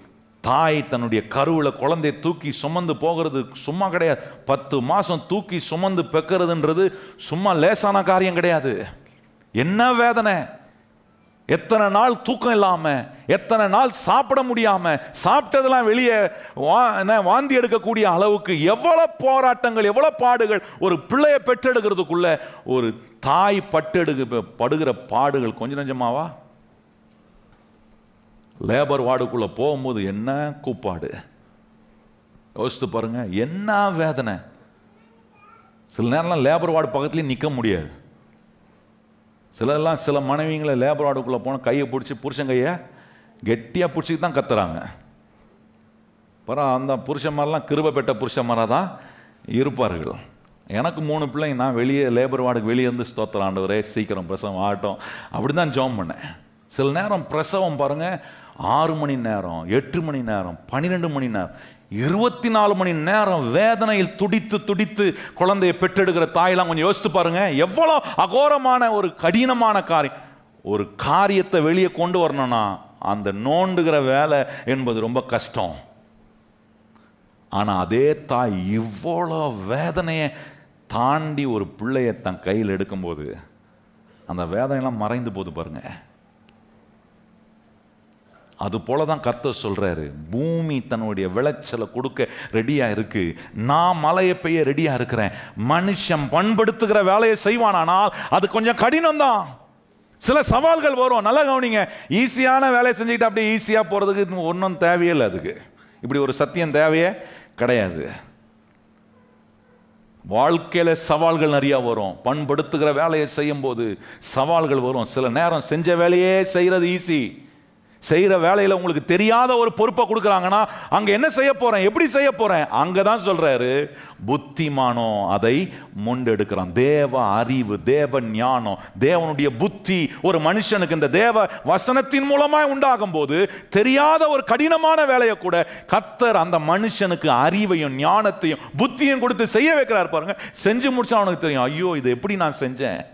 தாய் தன்னுடைய கருவில் குழந்தையை தூக்கி சுமந்து போகிறது சும்மா கிடையாது. 10 மாதம் தூக்கி சுமந்து பெக்கிறதுன்றது சும்மா லேசான காரியம் கிடையாது. என்ன வேதனை! எத்தனை நாள் தூக்கம் இல்லாம, எத்தனை நாள் சாப்பிட முடியாம, சாப்பிட்டதெல்லாம் வெளியே வாந்தி எடுக்கக்கூடிய அளவுக்கு எவ்வளவு போராட்டங்கள், எவ்வளவு பாடுகள். ஒரு பிள்ளையை பெற்றெடுக்கிறதுக்குள்ள ஒரு தாய் படுகிற பாடுகள் கொஞ்சம் நஞ்சமாவா? லேபர் வார்டுக்குள்ள போகும்போது என்ன கூப்பாடு யோசித்து பாருங்க, என்ன வேதனை. சில நேரம்லாம் லேபர் வார்டு பக்கத்துலேயே நிற்க முடியாது. சில மனைவிங்களை லேபர் வார்டுக்குள்ளே போனால் கையை பிடிச்சி, புருஷன் கையை கெட்டியாக பிடிச்சிட்டு தான் கத்துறாங்க. அப்புறம் அந்த புருஷன் மாதிரிலாம் கிருபை பெற்ற புருஷன் மாதிரியாக தான் இருப்பார்கள். எனக்கு 3 பிள்ளைங்க. நான் வெளியே லேபர் வார்டுக்கு வெளியே இருந்து ஸ்தோத்திரம் ஆண்டவரே, சீக்கிரம் பிரசவம் ஆகட்டும் அப்படி தான் ஜெபம் பண்ணேன். சில நேரம் பிரசவம் பாருங்கள், 6 மணி நேரம், 8 மணி நேரம், 12 மணி நேரம், 24 மணி நேரம் வேதனையில் துடித்து துடித்து குழந்தையை பெற்றெடுக்கிற தாயெல்லாம் கொஞ்சம் யோசித்து பாருங்க. எவ்வளோ அகோரமான ஒரு கடினமான காரியம். ஒரு காரியத்தை வெளியே கொண்டு வரணும்னா அந்த நோண்டுகிற வேலை என்பது ரொம்ப கஷ்டம். ஆனால் அதே தாய் இவ்வளோ வேதனையை தாண்டி ஒரு பிள்ளையை தன் கையில் எடுக்கும்போது அந்த வேதனையெல்லாம் மறைந்து போது பாருங்க. அது போல தான் கர்த்தர் சொல்றாரு, பூமி தன்னுடைய விளைச்சலை கொடுக்க ரெடியா இருக்கு, நான் மழையை பெய்ய ரெடியா இருக்கிறேன். மனுஷன் பண்படுத்துகிற வேலையை செய்வானால் அது கொஞ்சம் கடினம் தான். சில சவால்கள் வரும். நல்லா கவனிங்க. ஈஸியான வேலையை செஞ்சுக்கிட்டு அப்படியே ஈஸியா போறதுக்கு ஒன்றும் தேவையில்லை. அதுக்கு இப்படி ஒரு சத்தியம் தேவையே கிடையாது. வாழ்க்கையில சவால்கள் நிறைய வரும். பண்படுத்துகிற வேலையை செய்யும் போது சவால்கள் வரும். சில நேரம் செஞ்ச வேலையே செய்யறது ஈஸி. செய்கிற வேலையில் உங்களுக்கு தெரியாத ஒரு பொறுப்பை கொடுக்குறாங்கன்னா அங்கே என்ன செய்ய போகிறேன், எப்படி செய்ய போகிறேன், அங்கே தான் சொல்கிறாரு புத்திமானோ அதை முண்டெடுக்கிறான். தேவ அறிவு, தேவ ஞானம், தேவனுடைய புத்தி ஒரு மனுஷனுக்கு இந்த தேவ வசனத்தின் மூலமாக உண்டாகும் போது தெரியாத ஒரு கடினமான வேலையை கூட கர்த்தர் அந்த மனுஷனுக்கு அறிவையும் ஞானத்தையும் புத்தியும் கொடுத்து செய்ய வைக்கிறார் பாருங்க. செஞ்சு முடிச்சா அவனுக்கு தெரியும், ஐயோ இதை எப்படி நான் செஞ்சேன்.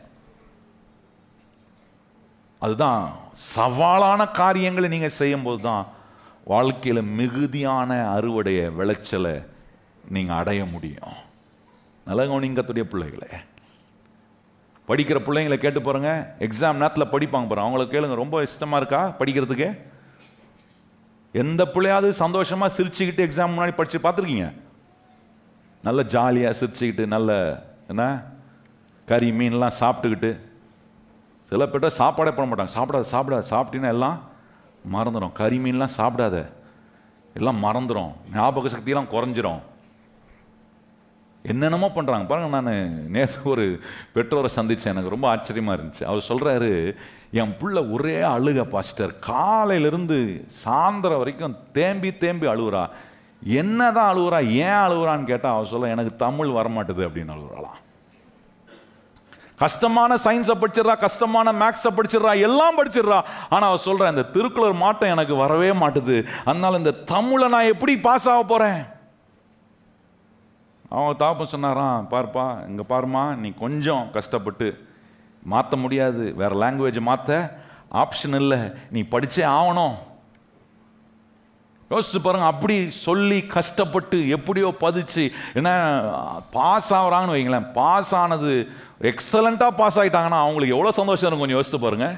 அதுதான் சவாலான காரியங்களை நீங்க செய்யும் போது தான் வாழ்க்கையில மிகுதியான அறுவடைய விளைச்சலை நீங்க அடைய முடியும். நல்ல கவனிங்க கர்த்தருடைய பிள்ளைகளே. படிக்கிற பிள்ளைங்களை கேட்டு பாருங்க. எக்ஸாம் நேரத்தில் படிப்பாங்க பாருங்க. அவங்களை கேளுங்க, ரொம்ப இஷ்டமா இருக்கா படிக்கிறதுக்கு? எந்த பிள்ளையாவது சந்தோஷமா சிரிச்சுக்கிட்டு எக்ஸாம் முன்னாடி படிச்சு பார்த்துருக்கீங்க? நல்ல ஜாலியா சிரிச்சுக்கிட்டு நல்ல என்ன கறி மீன்லாம் சாப்பிட்டுக்கிட்டு, சில பேர்ட்ட சாப்பாடே பண்ண மாட்டாங்க. சாப்பிடாத சாப்பிட்டீங்கன்னா எல்லாம் மறந்துடும். கறி மீன்லாம் சாப்பிடாத, எல்லாம் மறந்துடும், ஞாபக சக்தியெல்லாம் குறைஞ்சிரும், என்னென்னமோ பண்ணுறாங்க பாருங்கள். நான் நேற்று ஒரு பெற்றோரை சந்தித்தேன், எனக்கு ரொம்ப ஆச்சரியமாக இருந்துச்சு. அவர் சொல்கிறாரு, என் பிள்ளை ஒரே அழுக பாஸ்டர், காலையிலேருந்து சாயந்தரம் வரைக்கும் தேம்பி அழுகுறா. என்ன தான் அழுகுறா, ஏன் அழுகுறான்னு கேட்டால் அவர் சொல்ல, எனக்கு தமிழ் வரமாட்டுது அப்படின்னு அழுகுறாளாம். கஷ்டமான சயின்ஸை படிச்சிடறா, கஷ்டமான மேக்ஸை படிச்சிடறா, எல்லாம் படிச்சிடறா. ஆனால் அவர் சொல்கிறேன், இந்த திருக்குறள் மாட்டம் எனக்கு வரவே மாட்டுது, அதனால இந்த தமிழை நான் எப்படி பாஸ் ஆக போகிறேன். அவங்க தாப்ப சொன்னாராம், பாருப்பா இங்கே பாருமா, நீ கொஞ்சம் கஷ்டப்பட்டு மாற்ற முடியாது, வேறு லாங்குவேஜ் மாற்ற ஆப்ஷன் இல்லை, நீ படித்தே ஆகணும். யோசிச்சு பாருங்க, அப்படி சொல்லி கஷ்டப்பட்டு எப்படியோ பதிச்சு என்ன பாஸ் ஆகுறாங்கன்னு வைங்களேன். பாஸ் ஆனது எக்ஸலண்ட்டாக பாஸ் ஆகிட்டாங்கன்னா அவங்களுக்கு எவ்வளோ சந்தோஷம் இருக்கும், கொஞ்சம் யோசிச்சு பாருங்க.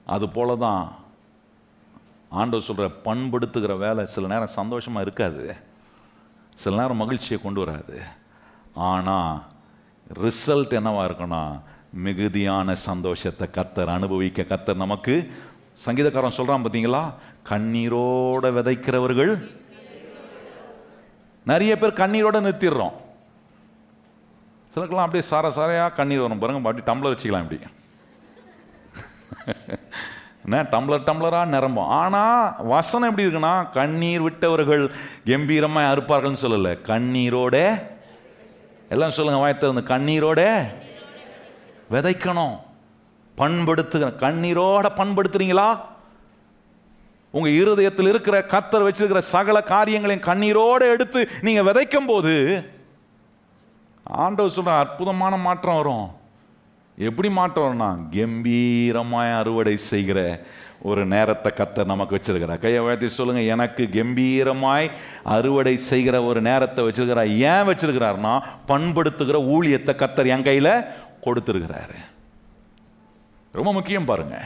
அது போல தான் ஆண்டவர் சொல்கிற பண்படுத்துகிற வேலை சில நேரம் சந்தோஷமாக இருக்காது, சில நேரம் மகிழ்ச்சியை கொண்டு வராது. ஆனால் ரிசல்ட் என்னவா இருக்குன்னா, மிகுதியான சந்தோஷத்தை கர்த்தர் அனுபவிக்க கர்த்தர் நமக்கு. சங்கீதக்காரன் சொல்கிறான் பார்த்தீங்களா, கண்ணீரோட விதைக்கிறவர்கள். நிறைய பேர் கண்ணீரோட நிறுத்திடுறோம். சிலக்கெல்லாம் அப்படியே சாரையாக கண்ணீர் வரும் பாருங்க, அப்படி டம்ளர் வச்சுக்கலாம், இப்படி என்ன டம்ளராக நிரம்பும். ஆனால் வசனம் எப்படி இருக்குன்னா, கண்ணீர் விட்டவர்கள் கம்பீரமாக அறுப்பார்கள்னு சொல்லலை, கண்ணீரோட, எல்லாம் சொல்லுங்க வாய்த்த வந்து, கண்ணீரோட விதைக்கணும். பண்படுத்துகிற கண்ணீரோட பண்படுத்துறீங்களா? உங்க இருதயத்தில் இருக்கிற கர்த்தர் வச்சிருக்கிற சகல காரியங்களையும் கண்ணீரோடு எடுத்து நீங்க விதைக்கும் போது ஆண்டவர் சொல்ற அற்புதமான மாற்றம் வரும். எப்படி மாற்றம் வரும்னா, கம்பீரமாய் அறுவடை செய்கிற ஒரு நேரத்தை கர்த்தர் நமக்கு வச்சிருக்கிறார். கையை உயர்த்தி சொல்லுங்க, எனக்கு கம்பீரமாய் அறுவடை செய்கிற ஒரு நேரத்தை வச்சிருக்கிறார். ஏன் வச்சிருக்கிறார்னா, பண்படுத்துகிற ஊழியத்தை கர்த்தர் என் கையில கொடுத்திருக்கிறாரு. ரொம்ப முக்கியம் பாருங்க.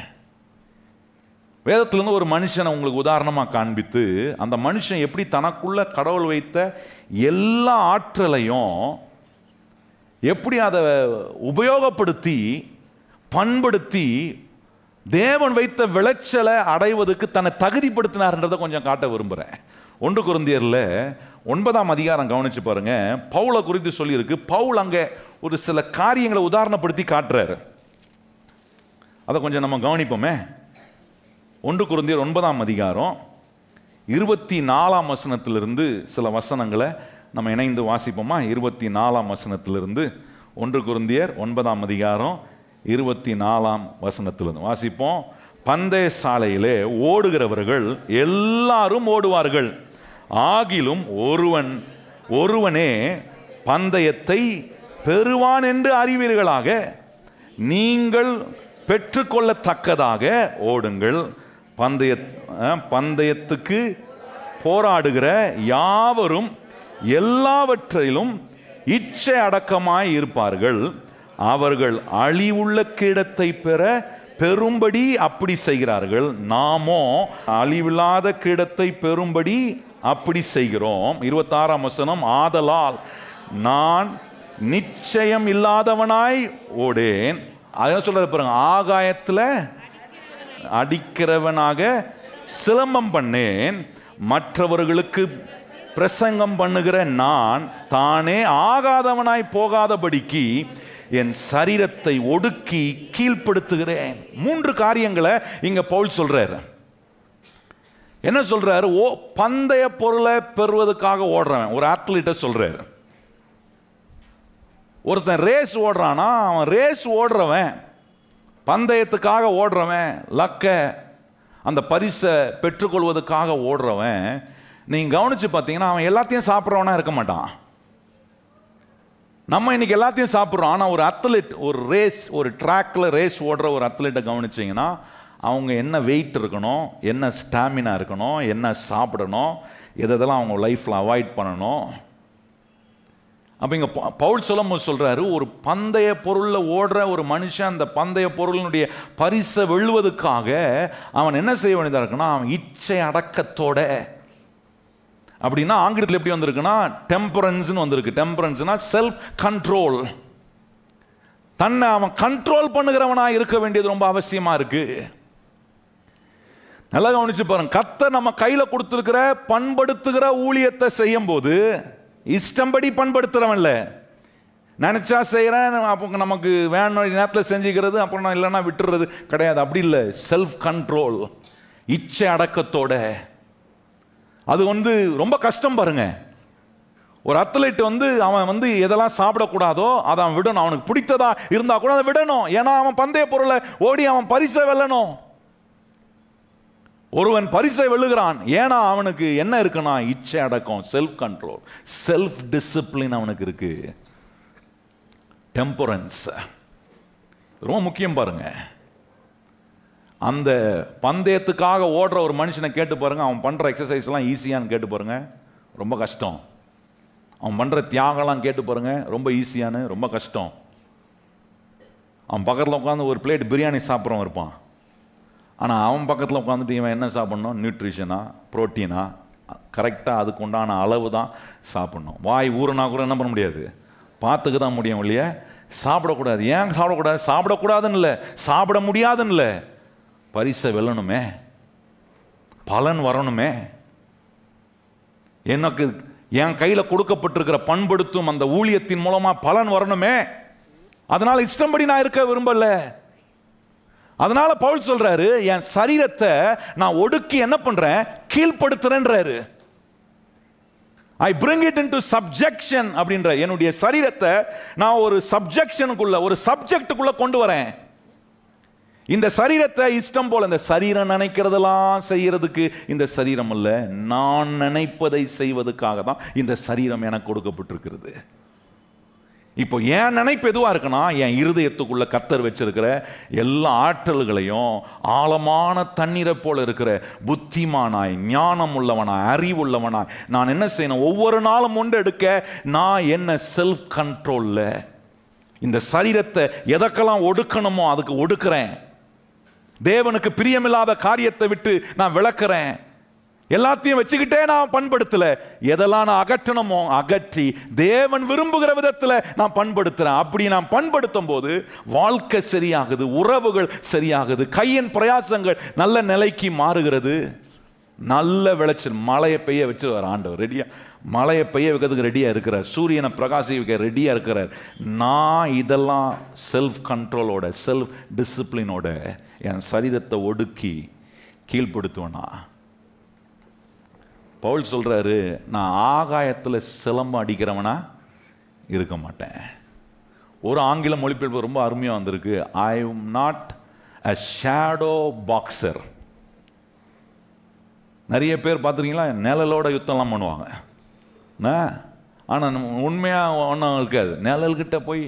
வேதத்திலிருந்து ஒரு மனுஷனை உங்களுக்கு உதாரணமாக காண்பித்து, அந்த மனுஷன் எப்படி தனக்குள்ள கடவுள் வைத்த எல்லா ஆற்றலையும் எப்படி அதை உபயோகப்படுத்தி பண்படுத்தி தேவன் வைத்த விளைச்சலை அடைவதற்கு தன்னை தகுதிப்படுத்தினார்ன்றதை கொஞ்சம் காட்ட விரும்புகிறேன். 1 கொரிந்தியரில் 9ஆம் அதிகாரம் கவனிச்சு பாருங்க. பவுலை குறித்து சொல்லியிருக்கு. பவுல் அங்கே ஒரு சில காரியங்களை உதாரணப்படுத்தி காட்டுறாரு. அதை கொஞ்சம் நம்ம கவனிப்போமே. 1 கொரிந்தியர் 9ஆம் அதிகாரம் 24ஆம் வசனத்திலிருந்து சில வசனங்களை நம்ம இணைந்து வாசிப்போமா? 24ஆம் வசனத்திலிருந்து 1 கொரிந்தியர் 9ஆம் அதிகாரம் 24ஆம் வசனத்திலிருந்து வாசிப்போம். பந்தய சாலையிலே ஓடுகிறவர்கள் எல்லாரும் ஓடுவார்கள், ஆகிலும் ஒருவனே பந்தயத்தை பெறுவான் என்று அறிவீர்களாக. நீங்கள் பெற்றுக்கொள்ளத்தக்கதாக ஓடுங்கள். பந்தயத்துக்கு போராடுகிற யாவரும் எல்லாவற்றிலும் இச்சை அடக்கமாய் இருப்பார்கள். அவர்கள் அழிவுள்ள கிரீடத்தை பெறும்படி அப்படி செய்கிறார்கள். நாமோ அழிவில்லாத கிரீடத்தை பெறும்படி அப்படி செய்கிறோம். 26ஆம் வசனம், ஆதலால் நான் நிச்சயம் இல்லாதவனாய் ஓடேன். அதான் சொல்ற பாருங்க, ஆகாயத்தில் அடிக்கிறவனாக சிலம்பம் பண்ணேன். மற்றவர்களுக்கு பிரசங்கம் பண்ணுகிற நான் தானே ஆகாதவனாய் போகாதபடிக்கு என் சரீரத்தை ஒடுக்கி கீழ்ப்படுத்துகிறேன். 3 காரியங்களை இங்க பவுல் சொல்றாரு. என்ன சொல்றாரு? பந்தய பொருளை பெறுவதற்காக ஓடுறவன் ஒரு அத்லீட்டை சொல்றாரு. ஒருத்தன் ரேஸ் ஓடுறானா, அவன் ரேஸ் ஓடுறவன், பந்தயத்துக்காக ஓடுறவன், லக்க அந்த பரிசை பெற்றுக்கொள்வதற்காக ஓடுறவன், நீங்கள் கவனித்து பார்த்தீங்கன்னா அவன் எல்லாத்தையும் சாப்பிட்றவனா இருக்க மாட்டான். நம்ம இன்னைக்கு எல்லாத்தையும் சாப்பிட்றோம். ஆனால் ஒரு அத்லெட், ஒரு ரேஸ், ஒரு ட்ராக்கில் ரேஸ் ஓடுற ஒரு அத்லெட்டை கவனிச்சிங்கன்னா அவங்க என்ன வெயிட் இருக்கணும், என்ன ஸ்டாமினா இருக்கணும், என்ன சாப்பிடணும், எதெல்லாம் அவங்க லைஃப்பில் அவாய்ட் பண்ணணும். அப்போ இங்கே பவுல் சொல்லும்போது சொல்கிறாரு, ஒரு பந்தய பொருளில் ஓடுற ஒரு மனுஷன் அந்த பந்தய பொருளினுடைய பரிசை வெல்வதற்காக அவன் என்ன செய்ய வேண்டியதாக இருக்குன்னா, அவன் இச்சை அடக்கத்தோட அப்படின்னா ஆங்கிலத்தில் எப்படி வந்திருக்குன்னா டெம்பரன்ஸ்னு வந்திருக்கு. டெம்பரன்ஸ்னா செல்ஃப் கண்ட்ரோல். தன்னை அவன் கண்ட்ரோல் பண்ணுகிறவனா இருக்க வேண்டியது ரொம்ப அவசியமா இருக்கு. நல்லா கவனிச்சு பாருங்க. கர்த்தர் நம்ம கையில கொடுத்திருக்கிற பண்படுத்துகிற ஊழியத்தை செய்யும் போது இஷ்டம்படி பண்படுத்துறவன்ல, நினைச்சா செய்யறேன், அப்போ நமக்கு வேணும் நேரத்தில் செஞ்சுக்கிறது, அப்புறம் இல்லைன்னா விட்டுறது கிடையாது. அப்படி இல்லை. செல்ஃப் கண்ட்ரோல், இச்சை அடக்கத்தோட. அது ரொம்ப கஷ்டம் பாருங்க. ஒரு அத்லெட் அவன் எதெல்லாம் சாப்பிடக்கூடாதோ அதை அவன் விடணும். அவனுக்கு பிடித்ததா இருந்தா கூட அதை விடணும். ஏன்னா அவன் பந்தய பொருளை ஓடி அவன் பரிசை வெல்லணும். ஒருவன் பரிசை வெல்லுகிறான் ஏன்னா அவனுக்கு என்ன இருக்குன்னா இச்சை அடக்கம், செல்ஃப் கண்ட்ரோல், செல்ஃப் டிசிப்ளின் அவனுக்கு இருக்கு. டெம்பரன்ஸ் ரொம்ப முக்கியம் பாருங்க. அந்த பந்தயத்துக்காக ஓடுற ஒரு மனுஷனை கேட்டு பாருங்க, அவன் பண்ற எக்ஸசைஸ்லாம் ஈஸியான்னு கேட்டு பாருங்க, ரொம்ப கஷ்டம். அவன் பண்ற தியாகம்லாம் கேட்டு பாருங்க, ரொம்ப ஈஸியானு ரொம்ப கஷ்டம். அவன் பக்கத்தில் உட்காந்து ஒரு பிளேட் பிரியாணி சாப்பிட்றவன் இருப்பான். ஆனால் அவன் பக்கத்தில் உட்காந்துட்டு இவன் என்ன சாப்பிட்ணும், நியூட்ரிஷனா ப்ரோட்டீனா கரெக்டாக அதுக்கு உண்டான அளவு தான் சாப்பிட்ணும். வாய் ஊறுனா கூட என்ன பண்ண முடியாது, பார்த்துக்க தான் முடியும் இல்லையா. சாப்பிடக்கூடாது. ஏன் சாப்பிடக்கூடாது? சாப்பிடக்கூடாதுன்னு இல்லை, சாப்பிட முடியாதுன்னு இல்லை, பரிசை வெல்லணுமே, பலன் வரணுமே. எனக்கு என் கையில் கொடுக்கப்பட்டிருக்கிற பண்படுத்தும் அந்த ஊழியத்தின் மூலமா பலன் வரணுமே. அதனால இஷ்டம்படி நான் இருக்க விரும்பல. அதனால பவுல் சொல்றாரு, என் சரீரத்தை நான் ஒடுக்கி என்ன பண்றேன், கீழ்ப்படுத்துறேன்றாரு. I bring it into subjection அப்படின்ற என்னுடைய சரீரத்தை நான் ஒரு சப்ஜெக்ஷனுக்குள்ள, ஒரு சப்ஜெக்டுக்குள்ள கொண்டு வரேன். இந்த சரீரத்தை இஷ்டம் போல, இந்த சரீரம் நினைக்கிறதெல்லாம் செய்யறதுக்கு இந்த சரீரம் அல்ல, நான் நினைப்பதை செய்வதற்காக தான் இந்த சரீரம் எனக்கு கொடுக்கப்பட்டிருக்கிறது. இப்போ என் நினைப்பு எதுவா இருக்குன்னா, என் இருதயத்துக்குள்ள கர்த்தர் வச்சிருக்கிற எல்லா ஆற்றல்களையும் ஆழமான தண்ணீரை போல இருக்கிற புத்திமானாய், ஞானம் உள்ளவனாய், அறிவுள்ளவனாய் நான் என்ன செய்யணும், ஒவ்வொரு நாளும் ஒன்று எடுக்க நான் என்ன செல்ஃப் கண்ட்ரோல்ல இந்த சரீரத்தை எதற்கெல்லாம் ஒடுக்கணுமோ அதுக்கு ஒடுக்கிறேன். தேவனுக்கு பிரியமில்லாத காரியத்தை விட்டு நான் விளக்குறேன். எல்லாத்தையும் வச்சுக்கிட்டே நான் பண்படுத்தல, எதெல்லாம் நான் அகற்றணுமோ அகற்றி தேவன் விரும்புகிற விதத்தில் நான் பண்படுத்துறேன். அப்படி நான் பண்படுத்தும் போது வாழ்க்கை சரியாகுது, உறவுகள் சரியாகுது, கையின் பிரயாசங்கள் நல்ல நிலைக்கு மாறுகிறது, நல்ல விளைச்சல். மழையை பெய்ய வச்சு வர ஆண்டவர் ரெடியா, மழையை பெய்ய வைக்கிறதுக்கு ரெடியா இருக்கிறார், சூரியனை பிரகாசிக்க ரெடியா இருக்கிறார். நான் இதெல்லாம் செல்ஃப் கண்ட்ரோலோட, செல்ஃப் டிசிப்ளினோட என் சரீரத்தை ஒடுக்கி கீழ்ப்படுத்துவேனா. பவுல் சொல்றாரு, நான் ஆகாயத்தில் சிலம்பம் அடிக்கிறவனா இருக்க மாட்டேன். ஒரு ஆங்கில மொழிபெயர்ப்பு ரொம்ப அருமையாக வந்திருக்கு, ஐ am not a shadow boxer. நிறைய பேர் பார்த்துருக்கீங்களா, நிழலோட யுத்தம்லாம் பண்ணுவாங்க. ஆனால் உண்மையாக ஒன்றும் இருக்காது. நிழல்கிட்ட போய்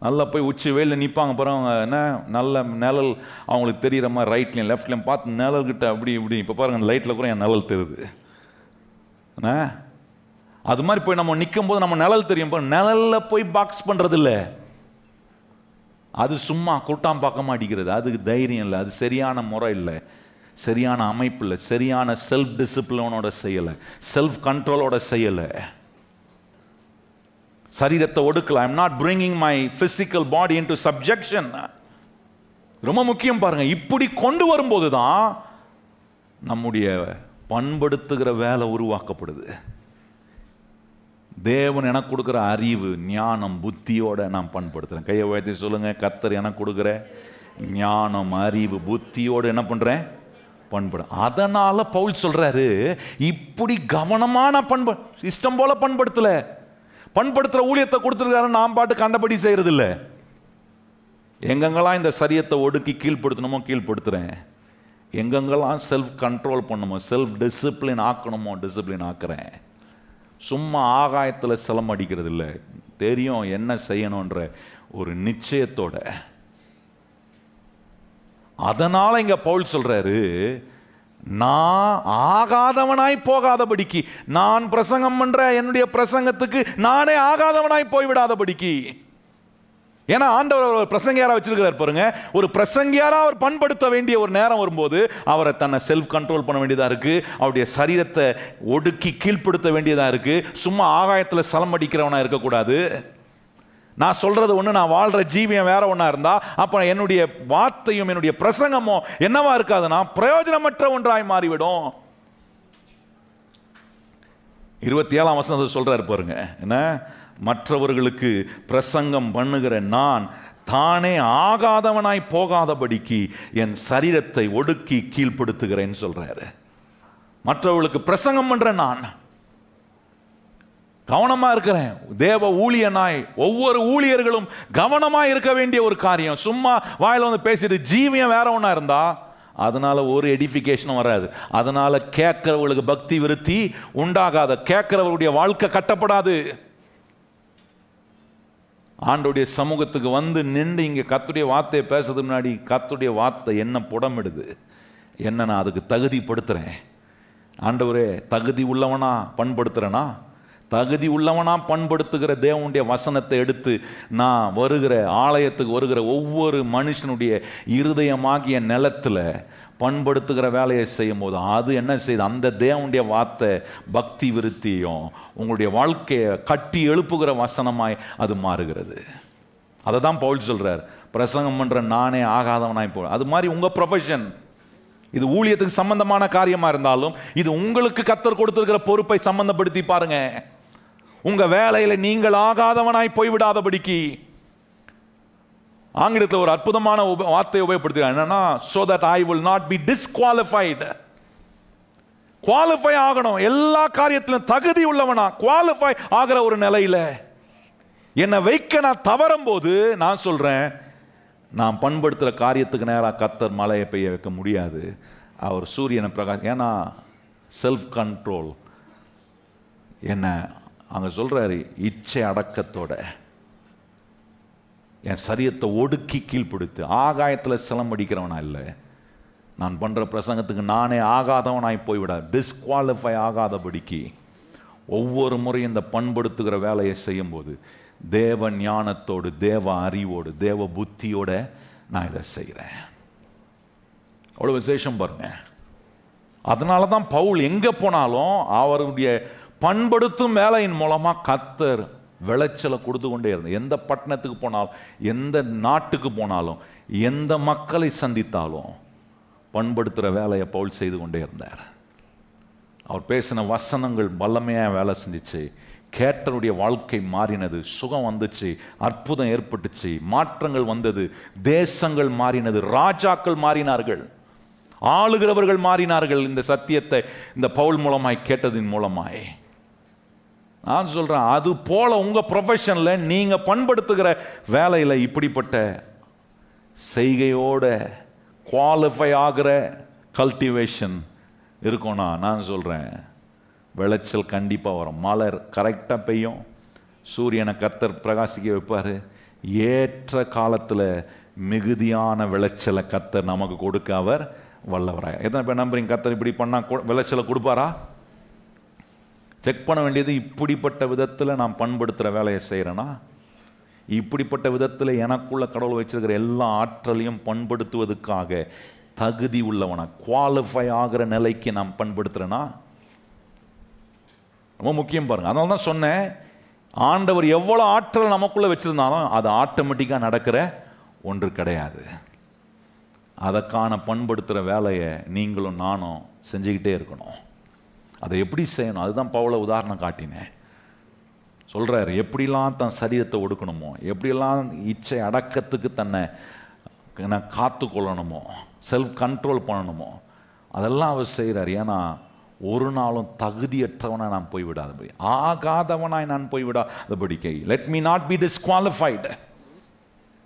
நல்லா போய் உச்சி வெயிலில் நிற்பாங்க பாருங்க, என்ன நல்ல நிழல் அவங்களுக்கு தெரிகிற மாதிரி ரைட்லையும் லெஃப்ட்லையும் பார்த்து நிழல்கிட்ட அப்படி இப்படி. இப்போ பாருங்கள், லைட்டில் கூட என் நிழல் தெரியுது. அது மாதிரி போய் நம்ம நிற்கும் போது நம்ம நிழல் தெரியும். நிழலில் போய் பாக்ஸ் பண்ணுறது இல்லை, அது சும்மா குட்டாம் பார்க்காம அடிக்கிறது. அதுக்கு தைரியம் இல்லை, அது சரியான முறை இல்லை, சரியான அமைப்பு இல்லை, சரியான செல்ஃப் டிசிப்ளினோட செய்யலை, செல்ஃப் கண்ட்ரோலோட செய்யலை. சரீரத்தை ஒடுக்கல. I am not bringing my physical body into subjection. ரொம்ப முக்கியம் பாருங்க. இப்படி கொண்டு வரும்போது தான் நம்முடைய பண்படுத்துகிற வேலை உருவாக்கப்படுது. தேவன் எனக்கு கொடுக்குற அறிவு, ஞானம், புத்தியோட நான் பண்படுத்துறேன். கையை உயர்த்தி சொல்லுங்க, கர்த்தர் எனக்கு கொடுக்குற ஞானம், அறிவு, புத்தியோடு என்ன பண்றேன், பண்படு. அதனால பவுல் சொல்றாரு, இப்படி கவனமா நான் இஷ்டம் போல பண்படுத்தல. பண்படுத்துற ஊழியத்தை கொடுத்துருக்காரு, நான் பாட்டு கண்டபடி செய்யறது இல்லை. எங்கெங்கெல்லாம் இந்த சரியத்தை ஒடுக்கி கீழ்படுத்தணுமோ கீழ்படுத்துறேன், எங்கெங்கெல்லாம் செல்ஃப் கண்ட்ரோல் பண்ணணுமோ, செல்ஃப் டிசிப்ளின் ஆக்கணுமோ டிசிப்ளின் ஆக்குறேன். சும்மா ஆகாயத்தில் சிலம் அடிக்கிறது இல்லை, தெரியும் என்ன செய்யணுன்ற ஒரு நிச்சயத்தோட. அதனால இங்க பவுல் சொல்றாரு, நான் ஆகாதவனாய் போகாதபடிக்கு, நான் பிரசங்கம் பண்ற என்னுடைய பிரசங்கத்துக்கு நானே ஆகாதவனாய் போய்விடாதபடிக்கு. ஏன்னா ஆண்டவர் ஒரு பிரசங்கியாரா வச்சிருக்கிறார் பாருங்க. ஒரு பிரசங்கியாரா அவர் பண்படுத்த வேண்டிய ஒரு நேரம் வரும்போது அவரை தன்னை செல்ஃப் கண்ட்ரோல் பண்ண வேண்டியதா இருக்கு. அவருடைய சரீரத்தை ஒடுக்கி கீழ்ப்படுத்த வேண்டியதா இருக்கு. சும்மா ஆகாயத்தில் சலம் அடிக்கிறவனா இருக்கக்கூடாது. நான் சொல்றது ஒண்ணு, நான் வாழ்ற ஜீவியம் வேற ஒண்ணா இருந்தா அப்ப என்னுடைய வார்த்தையும் என்னுடைய பிரசங்கமும் என்னவா இருக்காதுன்னா பிரயோஜனமற்ற ஒன்றாய் மாறிவிடும். 27ஆம் வசனத்தை சொல்றாரு பாருங்க, என்ன, மற்றவர்களுக்கு பிரசங்கம் பண்ணுகிற நான் தானே ஆகாதவனாய் போகாதபடிக்கு என் சரீரத்தை ஒடுக்கி கீழ்ப்படுத்துகிறேன்னு சொல்றாரு. மற்றவர்களுக்கு பிரசங்கம் பண்ற நான் கவனமா இருக்கிறேன். தேவ ஊழியனாய் ஒவ்வொரு ஊழியர்களும் கவனமா இருக்க வேண்டிய ஒரு காரியம். சும்மா வாயில வந்து பேசிட்டு ஜீவியம் வேற ஒண்ணா இருந்தா அதனால ஒரு எடிஃபிகேஷனும் வராது. அதனால கேட்கிறவர்களுக்கு பக்தி விருத்தி உண்டாகாத, கேட்கிறவர்களுடைய வாழ்க்கை கட்டப்படாது. ஆண்டோடைய சமூகத்துக்கு வந்து நின்று இங்கே கர்த்தருடைய வார்த்தையை பேசுறதுக்கு முன்னாடி கர்த்தருடைய வார்த்தை என்ன புடமிடுது, என்ன நான் அதுக்கு தகுதிப்படுத்துகிறேன். ஆண்டவரே, தகுதி உள்ளவனா பண்படுத்துகிறேனா? தகுதி உள்ளவனா பண்படுத்துகிற தேவனுடைய வசனத்தை எடுத்து நான் வருகிற ஆலயத்துக்கு வருகிற ஒவ்வொரு மனுஷனுடைய இருதயமாகிய நிலத்தில் பண்படுத்துகிற வேலையை செய்யும் போது அது என்ன செய்யுது? அந்த தேவனுடைய வார்த்தை பக்தி விருத்தியும் உங்களுடைய வாழ்க்கையை கட்டி எழுப்புகிற வசனமாய் அது மாறுகிறது. அதை தான் பவுல் சொல்றார், பிரசங்கம் பண்ற நானே ஆகாதவனாய் போ. அது மாதிரி உங்க ப்ரொஃபஷன், இது ஊழியத்துக்கு சம்பந்தமான காரியமா இருந்தாலும் இது உங்களுக்கு கர்த்தர் கொடுத்திருக்கிற பொறுப்பை சம்பந்தப்படுத்தி பாருங்க. உங்க வேலையில நீங்கள் ஆகாதவனாய் போய்விடாதபடிக்கு. ஆங்கிலத்தில் ஒரு அற்புதமான வார்த்தையை உபயோகப்படுத்துகிறார், என்னன்னா so that I will not be disqualified. Qualify ஆகணும், எல்லா காரியத்திலும் தகுதி உள்ளவனா குவாலிஃபை ஆகிற ஒரு நிலையில என்னை வைக்க நான் தவறும் போது நான் சொல்றேன், நான் பண்படுத்துகிற காரியத்துக்கு நேராக கர்த்தர் மழையை பெய்ய வைக்க முடியாது. அவர் சூரியனை பிரகாஷ், ஏன்னா செல்ஃப் கண்ட்ரோல் என்ன அங்கே சொல்றாரு, இச்சை அடக்கத்தோட என் சரீரத்தை ஒடுக்கி கீழ்ப்படுத்து. ஆகாயத்தில் சிலம் அடிக்கிறவனா இல்லை, நான் பண்ற பிரசங்கத்துக்கு நானே ஆகாதவனாய் போய்விட, டிஸ்குவாலிஃபை ஆகாதபடிக்கு ஒவ்வொரு முறையும் இந்த பண்படுத்துகிற வேலையை செய்யும் போது தேவ ஞானத்தோடு, தேவ அறிவோடு, தேவ புத்தியோட நான் இதை செய்கிறேன். அவ்வளோ விசேஷம் பாருங்க. அதனால தான் பவுல் எங்கே போனாலும் அவருடைய பண்படுத்தும் வேலையின் மூலமா கர்த்தர் விளைச்சலை கொடுத்து கொண்டே இருந்தார். எந்த பட்டணத்துக்கு போனாலும், எந்த நாட்டுக்கு போனாலும், எந்த மக்களை சந்தித்தாலும் பண்படுத்துகிற வேலையை பவுல் செய்து கொண்டே இருந்தார். அவர் பேசின வசனங்கள் வல்லமையாக வேலை செஞ்சிச்சு. கேட்டருடைய வாழ்க்கை மாறினது, சுகம் வந்துச்சு, அற்புதம் ஏற்பட்டுச்சு, மாற்றங்கள் வந்தது, தேசங்கள் மாறினது, ராஜாக்கள் மாறினார்கள், ஆளுகிறவர்கள் மாறினார்கள். இந்த சத்தியத்தை இந்த பவுல் மூலமாய் கேட்டதின் மூலமாய் நான் சொல்றேன், அது போல உங்க ப்ரொஃபஷன்ல நீங்க பண்படுத்துகிற வேலையில இப்படிப்பட்ட செய்கையோட குவாலிஃபை ஆகிற கல்டிவேஷன் இருக்கும்னா நான் சொல்றேன், விளைச்சல் கண்டிப்பா வரும். மலர் கரெக்டா பெய்யும், சூரியனை கர்த்தர் பிரகாசிக்க வைப்பாரு, ஏற்ற காலத்துல மிகுதியான விளைச்சலை கர்த்தர் நமக்கு கொடுக்க அவர் வல்லவராய். எத்தனை பேர் நம்புறீங்க கர்த்தர் இப்படி பண்ணா விளைச்சலை கொடுப்பாரா? செக் பண்ண வேண்டியது, இப்படிப்பட்ட விதத்தில் நான் பண்படுத்துகிற வேலையை செய்கிறேன்னா, இப்படிப்பட்ட விதத்தில் எனக்குள்ள கடவுள் வச்சிருக்கிற எல்லா ஆற்றலையும் பண்படுத்துவதற்காக தகுதி உள்ளவனா குவாலிஃபை ஆகிற நிலைக்கு நான் பண்படுத்துகிறேன்னா ரொம்ப முக்கியம் பாருங்க. அதனால தான் சொன்னேன், ஆண்டவர் எவ்வளோ ஆற்றல் நமக்குள்ளே வச்சிருந்தாலும் அது ஆட்டோமேட்டிக்காக நடக்கிற ஒன்று கிடையாது. அதற்கான பண்படுத்துகிற வேலையை நீங்களும் நானும் செஞ்சுக்கிட்டே இருக்கணும். அதை எப்படி செய்யணும், அதுதான் பவுல உதாரணம் காட்டினேன். சொல்கிறார், எப்படிலாம் தன் சரீரத்தை ஒடுக்கணுமோ, எப்படியெல்லாம் இச்சை அடக்கத்துக்கு தன்னை காத்து கொள்ளணுமோ, செல்ஃப் கண்ட்ரோல் பண்ணணுமோ, அதெல்லாம் அவர் செய்கிறார். ஏன்னா ஒரு நாளும் தகுதியற்றவனாக நான் போய்விடாதபடி, ஆகாதவனாய் நான் போய்விடாதபடிக்கை, let me not be disqualified.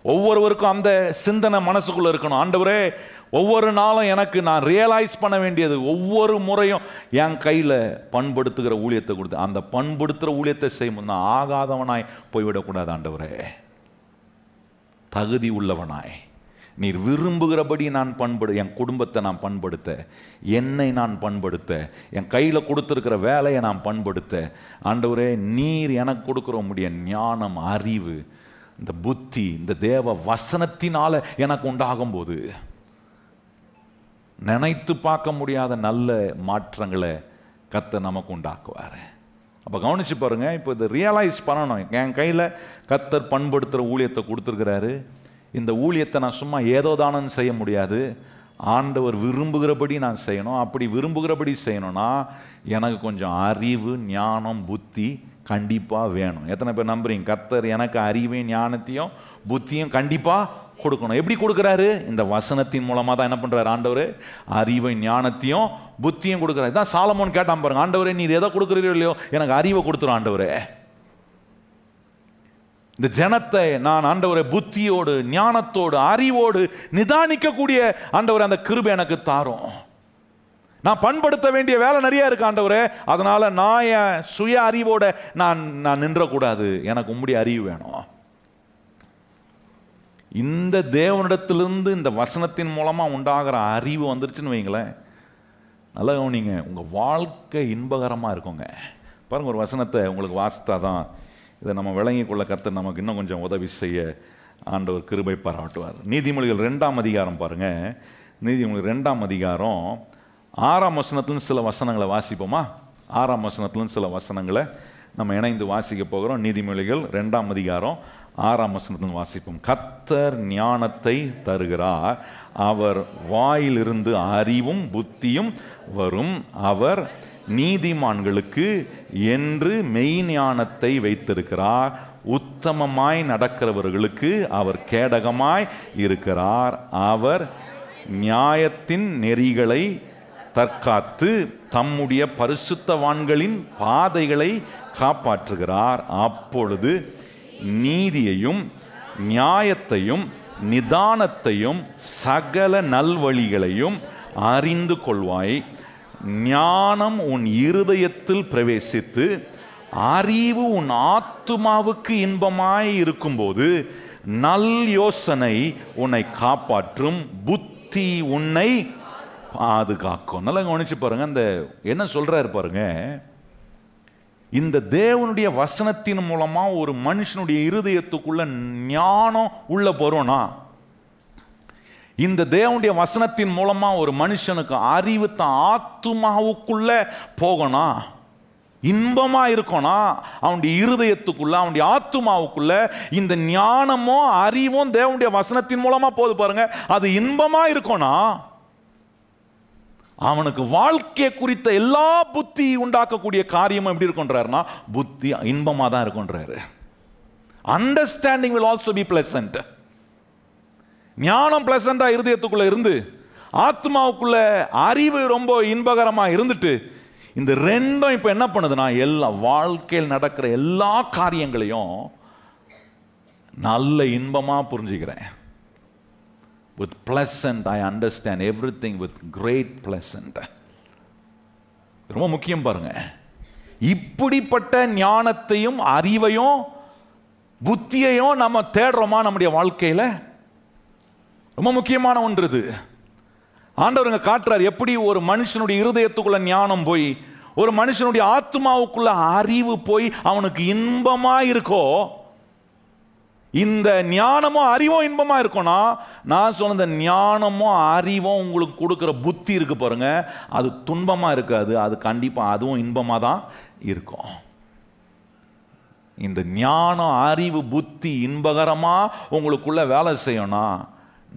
ஒவ்வொருவருக்கும் அந்த சிந்தனை மனசுக்குள்ள இருக்கணும். ஆண்டவரே, ஒவ்வொரு நாளும் எனக்கு நான் ரியலைஸ் பண்ண வேண்டியது, ஒவ்வொரு முறையும் என் கையில் பண்படுத்துகிற ஊழியத்தை கொடுத்து அந்த பண்படுத்துகிற ஊழியத்தை செய்யும் நான் ஆகாதவனாய் போய்விடக்கூடாது. ஆண்டவரே, தகுதி உள்ளவனாய் நீர் விரும்புகிறபடி நான் என் குடும்பத்தை நான் பண்படுத்த, என்னை நான் பண்படுத்த, என் கையில் கொடுத்துருக்கிற வேலையை நான் பண்படுத்த, ஆண்டவரே நீர் எனக்கு கொடுக்குற முடிய ஞானம், அறிவு, இந்த புத்தி இந்த தேவ வசனத்தினால எனக்கு உண்டாகும் போது நினைத்து பார்க்க முடியாத நல்ல மாற்றங்களை கர்த்தர் நமக்கு உண்டாக்குவார். அப்போ கவனிச்சு பாருங்க, இப்போ இதை ரியலைஸ் பண்ணணும். என் கையில் கர்த்தர் பண்படுத்துகிற ஊழியத்தை கொடுத்துருக்கிறாரு. இந்த ஊழியத்தை நான் சும்மா ஏதோ தானன்னு செய்ய முடியாது. ஆண்டவர் விரும்புகிறபடி நான் செய்யணும். அப்படி விரும்புகிறபடி செய்யணும்னா எனக்கு கொஞ்சம் அறிவு, ஞானம், புத்தி கண்டிப்பாக வேணும். எத்தனை பேர் நம்புறீங்க? கர்த்தர் எனக்கு அறிவையும் ஞானத்தையும் புத்தியும் கண்டிப்பாக கொடுக்கணும். எப்படி கொடுக்குறாரு? இந்த வசனத்தின் மூலமாக தான் என்ன பண்ணுறாரு ஆண்டவர்? அறிவை, ஞானத்தையும் புத்தியும் கொடுக்குறாரு. இதான் சாலமோன் கேட்டான் பாருங்க, ஆண்டவரே நீர் எதை கொடுக்குறீரோ இல்லையோ எனக்கு அறிவை கொடுத்துரும் ஆண்டவரே. இந்த ஜனத்தை நான் ஆண்டவரை புத்தியோடு, ஞானத்தோடு, அறிவோடு நிதானிக்கக்கூடிய ஆண்டவரை அந்த கிருபை எனக்கு தாரும். நான் பண்படுத்த வேண்டிய வேலை நிறைய இருக்கு ஆண்டவரே. அதனால நான் என் சுய அறிவோட நான் நின்றக்கூடாது. எனக்கு உம்முடைய அறிவு வேணும். இந்த தேவனிடத்திலிருந்து இந்த வசனத்தின் மூலமா உண்டாகிற அறிவு வந்துருச்சுன்னு வைங்களேன், நல்லா கவனிங்க, உங்க வாழ்க்கை இன்பகரமா இருக்குங்க. பாருங்க, ஒரு வசனத்தை உங்களுக்கு வாசித்தாதான் இதை நம்ம விளங்கிக் கொள்ள கர்த்தர் நமக்கு இன்னும் கொஞ்சம் உதவி செய்ய ஆண்டவர் கிருபை பாராட்டுவார். நீதிமொழிகள் 2ஆம் அதிகாரம் பாருங்க. நீதிமொழிகள் 2ஆம் அதிகாரம் 6ஆம் வசனத்துலேருந்து சில வசனங்களை வாசிப்போமா? 6ஆம் வசனத்துலேருந்து சில வசனங்களை நம்ம இணைந்து வாசிக்க போகிறோம். நீதிமொழிகள் 2ஆம் அதிகாரம் 6ஆம் வசனத்துலேருந்து வாசிப்போம். கர்த்தர் ஞானத்தை தருகிறார், அவர் வாயிலிருந்து அறிவும் புத்தியும் வரும். அவர் நீதிமான்களுக்கு என்று மெய் ஞானத்தை வைத்திருக்கிறார். உத்தமமாய் நடக்கிறவர்களுக்கு அவர் கேடகமாய் இருக்கிறார். அவர் நியாயத்தின் நெறிகளை தற்காத்து தம்முடைய பரிசுத்தவான்களின் பாதைகளை காப்பாற்றுகிறார். அப்பொழுது நீதியையும் நியாயத்தையும் நிதானத்தையும் சகல நல்வழிகளையும் அறிந்து கொள்வாய். ஞானம் உன் இருதயத்தில் பிரவேசித்து அறிவு உன் ஆத்துமாவுக்கு இன்பமாய் இருக்கும்போது நல் யோசனை உன்னை காப்பாற்றும், புத்தி உன்னை பாதுகாக்கும். நல்லா கவனிச்சு பாருங்க, அந்த என்ன சொல்றாரு பாருங்க, இந்த தேவனுடைய வசனத்தின் மூலமா ஒரு மனுஷனுடைய இருதயத்துக்குள்ள ஞானம் உள்ள போறோம்னா, இந்த தேவனுடைய வசனத்தின் மூலமா ஒரு மனுஷனுக்கு அறிவு தான் ஆத்துமாவுக்குள்ள போகணும், இன்பமா இருக்கணும். அவனுடைய இருதயத்துக்குள்ள, அவனுடைய ஆத்துமாவுக்குள்ள இந்த ஞானமும் அறிவும் தேவனுடைய வசனத்தின் மூலமா போது பாருங்க, அது இன்பமா இருக்கணும். அவனுக்கு வாழ்க்கை குறித்த எல்லா புத்தி உண்டாக்கக்கூடிய காரியமும் எப்படி இருக்குன்றாருன்னா, புத்தி இன்பமா தான் இருக்குன்றாரு. Understanding will also be pleasant. ஞானம் பிளசண்டா இருதயத்துக்குள்ள இருந்து ஆத்மாவுக்குள்ள அறிவு ரொம்ப இன்பகரமா இருந்துட்டு, இந்த ரெண்டும் இப்ப என்ன பண்ணுதுன்னா, எல்லா வாழ்க்கையில் நடக்கிற எல்லா காரியங்களையும் நல்ல இன்பமா புரிஞ்சுக்கிறேன். With pleasant I understand everything with great pleasant. ரொம்ப முக்கியம் பாருங்க, இப்படிப்பட்ட ஞானத்தையும் அறிவையும் புத்தியையும் நம்ம தேடுறோமா நம்முடைய வாழ்க்கையில? ரொம்ப முக்கியமான ஒன்று இது. ஆண்டவருங்க காட்டுறார் எப்படி ஒரு மனுஷனுடைய இருதயத்துக்குள்ள ஞானம் போய் ஒரு மனுஷனுடைய ஆத்மாவுக்குள்ள அறிவு போய் அவனுக்கு இன்பமா இருக்கோ, இந்த ஞானமும் அறிவும் இன்பமா இருக்கும்னா, நான் சொன்ன இந்த ஞானமும் அறிவும் உங்களுக்கு கொடுக்குற புத்தி இருக்கு பாருங்க, அது துன்பமா இருக்காது, அது கண்டிப்பா அதுவும் இன்பமா தான் இருக்கும். இந்த ஞானம் அறிவு புத்தி இன்பகரமா உங்களுக்குள்ள வேலை செய்யணும்னா,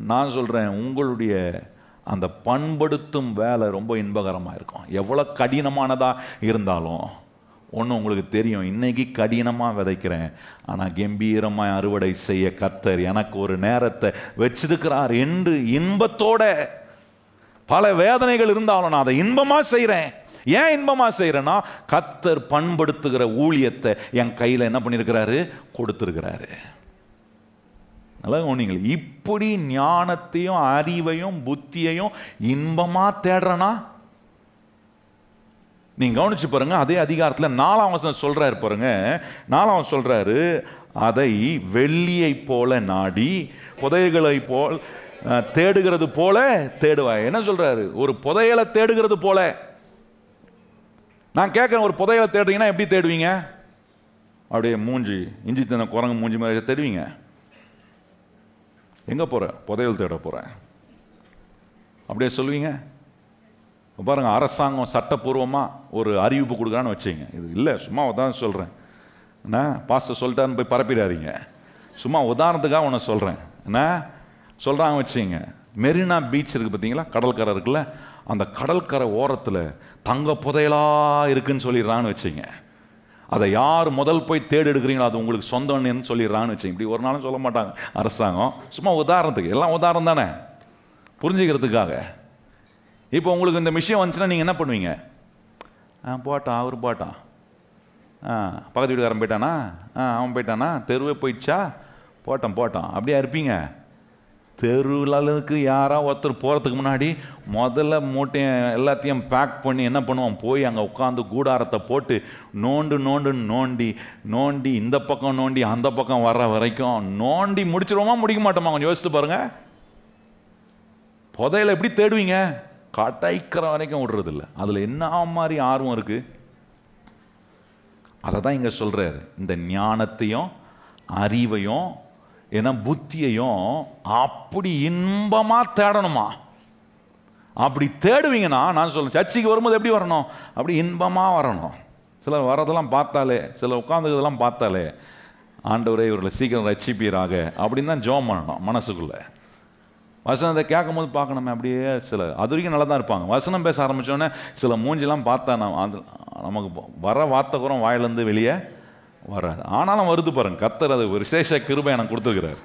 நான் சொல்றேன் உங்களுடைய அந்த பண்படுத்தும் வேலை ரொம்ப இன்பகரமா இருக்கும். எவ்வளவு கடினமானதா இருந்தாலும் ஒன்று உங்களுக்கு தெரியும், இன்னைக்கு கடினமாக விதைக்கிறேன், ஆனால் கம்பீரமாக அறுவடை செய்ய கர்த்தர் எனக்கு ஒரு நேரத்தை வச்சிருக்கிறார் என்று இன்பத்தோட, பல வேதனைகள் இருந்தாலும் நான் அதை இன்பமாக செய்கிறேன். ஏன் இன்பமாக செய்கிறேன்னா, கர்த்தர் பண்படுத்துகிற ஊழியத்தை என் கையில் என்ன பண்ணியிருக்கிறாரு, கொடுத்துருக்கிறாரு. நல்லா கவனிங்களே, இப்படி ஞானத்தையும் அறிவையும் புத்தியையும் இன்பமாக தேடுறேன்னா, நீங்க கவனிச்சு பாருங்க, அதே அதிகாரத்தில் 4ஆம் வசனம் சொல்றாரு பாருங்க. 4ஆம் சொல்றாரு, அதை வெள்ளியை போல நாடி புதையலை போல் தேடுகிறது போல தேடுவாய். என்ன சொல்றாரு? ஒரு புதையலை தேடுகிறது போல. நான் கேட்கிறேன், ஒரு புதையலை தேடுறீங்கன்னா எப்படி தேடுவீங்க? அப்படியே மூஞ்சி இஞ்சி தந்த குரங்கு மூஞ்சி மாதிரி தேடுவீங்க? எங்கே போகிறேன்? புதையல் தேட போகிறேன் அப்படியே சொல்லுவீங்க? பாருங்கள், அரசாங்கம் சட்டப்பூர்வமாக ஒரு அறிவிப்பு கொடுக்குறான்னு வச்சுங்க. இது இல்லை, சும்மா உதாரணம் சொல்கிறேன். என்ன பாஸ்டர் சொல்லிட்டாருன்னு போய் பரப்பிடாதீங்க. சும்மா உதாரணத்துக்காக ஒன்று சொல்கிறேன். என்ன சொல்கிறாங்க வச்சுங்க, மெரினா பீச் இருக்குது பார்த்தீங்களா, கடற்கரை இருக்குல்ல, அந்த கடற்கரை ஓரத்தில் தங்க புதையலாக இருக்குன்னு சொல்லிடுறான்னு வச்சுங்க. அதை யார் முதல் போய் தேடி எடுக்கிறீங்களோ அது உங்களுக்கு சொந்தம்னு சொல்லிடுறான்னு வச்சுங்க. இப்படி ஒரு நாளும் சொல்ல மாட்டாங்க அரசாங்கம். சும்மா உதாரணத்துக்கு, எல்லாம் உதாரணம் தானே, புரிஞ்சுக்கிறதுக்காக. இப்போ உங்களுக்கு இந்த விஷயம் வந்துச்சுன்னா நீங்கள் என்ன பண்ணுவீங்க? போட்டான், அவர் போட்டான், பக்கத்து வீட்டுக்காரன் போயிட்டானா, அவன் போயிட்டானா, தெருவே போயிடுச்சா, போட்டான் அப்படியே இருப்பீங்க? தெருவுக்கு யாராவது ஒருத்தர் போகிறதுக்கு முன்னாடி முதல்ல மூட்டையை எல்லாத்தையும் பேக் பண்ணி என்ன பண்ணுவான், போய் அங்கே உட்காந்து கூடாரத்தை போட்டு நோண்டி இந்த பக்கம் நோண்டி அந்த பக்கம் வர்ற வரைக்கும் நோண்டி முடிச்சிருவோமா முடிக்க மாட்டோமா? கொஞ்சம் யோசிச்சு பாருங்க. புதையலை எப்படி தேடுவீங்க? கடைக்கிற வரைக்கும் விடுறதில்ல. அதில் என்ன மாதிரி ஆர்வம் இருக்குது? அதை தான் இங்கே சொல்கிறார். இந்த ஞானத்தையும் அறிவையும் ஏன்னா புத்தியையும் அப்படி இன்பமாக தேடணுமா? அப்படி தேடுவீங்கன்னா, நான் சொல்லுவேன், சர்ச்சைக்கு வரும்போது எப்படி வரணும்? அப்படி இன்பமாக வரணும். சிலர் வரதெல்லாம் பார்த்தாலே, சிலர் உட்காந்துக்கிறதெல்லாம் பார்த்தாலே, ஆண்டவரே இவர்களை சீக்கிரம் ரட்சிப்பீராக அப்படின்னு தான் ஜெபம் பண்ணணும் மனசுக்குள்ளே. வசனத்தை கேட்கும் போது பார்க்கணுமே, அப்படியே சில அது வரைக்கும் நல்லா தான் இருப்பாங்க. வசனம் பேச ஆரம்பித்தோடனே சில மூஞ்சிலாம் பார்த்தா நமக்கு வர வார்த்தை கூட வாயிலேருந்து வெளியே வராது. ஆனாலும் வருது பாருங்க, கர்த்தர் அது ஒரு விசேஷ கிருபை எனக்கு கொடுத்துருக்கிறார்.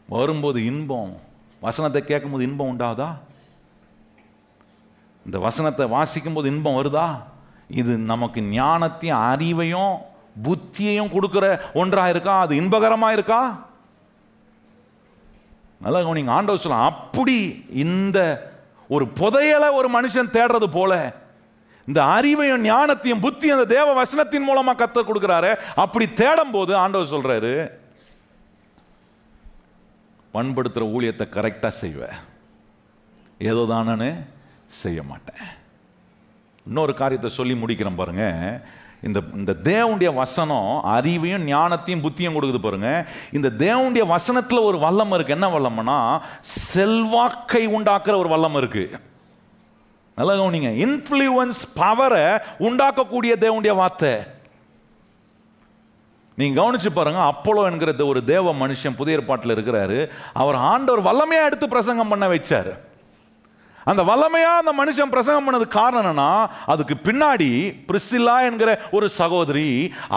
வரும்போது இன்பம், வசனத்தை கேட்கும்போது இன்பம் உண்டாகுதா? இந்த வசனத்தை வாசிக்கும் போது இன்பம் வருதா? இது நமக்கு ஞானத்தையும் அறிவையும் புத்தியையும் கொடுக்கிற ஒன்றா இருக்கா? அது இன்பகரமா இருக்கா? நல்லா நீங்க ஆண்டவர் சொல்லலாம், அப்படி இந்த ஒரு புதையலை ஒரு மனுஷன் தேடுறது போல இந்த அறிவையும் ஞானத்தையும் புத்தியும் அந்த தேவ வசனத்தின் மூலமா கர்த்தர் கொடுக்கிறாரு. அப்படி தேடும் போது ஆண்டவர் சொல்றாரு, பண்படுத்துற ஊழியத்தை கரெக்டா செய்வேன், ஏதோ தானு செய்ய மாட்டேன். இன்னொரு காரியத்தை சொல்லி முடிக்கிறேன் பாருங்க. இந்த தேவனுடைய வசனம் அறிவையும் ஞானத்தையும் புத்தியும் கொடுக்குது பாருங்க. இந்த தேவனுடைய வசனத்துல ஒரு வல்லம் இருக்கு. என்ன வல்லம்னா, செல்வாக்கை உண்டாக்குற ஒரு வல்லம் இருக்கு. நல்லா கவனிங்க, இன்ஃப்ளூயன்ஸ் பவரை உண்டாக்கக்கூடிய தேவனுடைய வார்த்தை. நீங்க கவனிச்சு பாருங்க, அப்போலோ என்கிற ஒரு தேவ மனுஷன் புதிய ஏற்பாட்டில் இருக்கிறாரு. அவர் ஆண்டவர் வல்லமையா எடுத்து பிரசங்கம் பண்ண வச்சாரு. அந்த வல்லமையா அந்த மனுஷன் பிரசங்கம் பண்ணது காரணம் என்னன்னா, அதுக்கு பின்னாடி பிரிசில்லா என்கிற ஒரு சகோதரி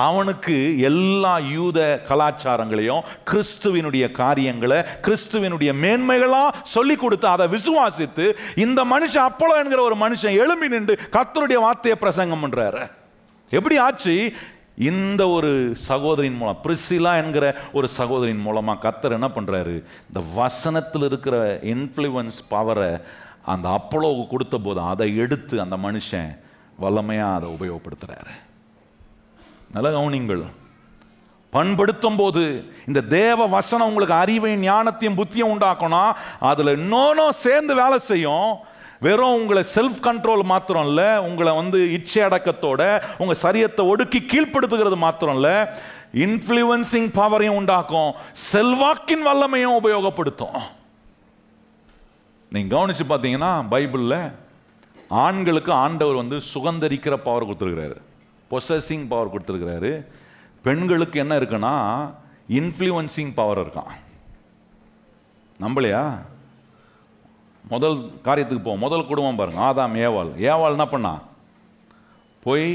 அவனுக்கு எல்லா யூத கலாச்சாரங்களையும் கிறிஸ்துவினுடைய காரியங்களை கிறிஸ்துவினுடைய மேன்மைகளா சொல்லி கொடுத்து அதை விசுவாசித்து இந்த மனுஷன் அப்போலோ என்கிற ஒரு மனுஷன் எழும்பி நின்று கர்த்தருடைய வார்த்தையை பிரசங்கம் பண்றாரு. எப்படி ஆச்சு? இந்த ஒரு சகோதரின் மூலம், பிரிசில்லா என்கிற ஒரு சகோதரின் மூலமா கர்த்தர் என்ன பண்றாரு, இந்த வசனத்தில் இருக்கிற இன்ஃப்ளூயன்ஸ் பவரை அந்த அப்போலோவுக்கு கொடுத்த போது அதை எடுத்து அந்த மனுஷன் வல்லமையா அதை உபயோகப்படுத்துறாரு. நல்ல கவனிங்கள், பண்படுத்தும் போது இந்த தேவ வசனம் உங்களுக்கு அறிவையும் ஞானத்தையும் புத்தியும் உண்டாக்கணும். அதுல இன்னொன்னும் சேர்ந்து வேலை செய்யும். வெறும் உங்களை செல்ஃப் கண்ட்ரோல் மாத்திரம் இல்ல, உங்களை இச்சை அடக்கத்தோட உங்க சரியத்தை ஒடுக்கி கீழ்ப்படுத்துகிறது மாத்திரம் இல்ல, இன்ஃப்ளூயன்சிங் பவரையும் உண்டாக்கும், செல்வாக்கின் வல்லமையும் உபயோகப்படுத்தும். நீங்க கவனிச்சு பார்த்தீங்கன்னா பைபிளில் ஆண்களுக்கு ஆண்டவர் சுகந்தரிக்கிற பவர் கொடுத்துருக்கிறாரு, பொசஸிங் பவர் கொடுத்துருக்கிறாரு. பெண்களுக்கு என்ன இருக்குன்னா இன்ஃப்ளூயன்சிங் பவர் இருக்கான். நம்பலையா? முதல் காரியத்துக்கு போவோம். முதல் குடும்பம் பாருங்க, ஆதாம் ஏவாள். ஏவாள் என்ன பண்ணா? போய்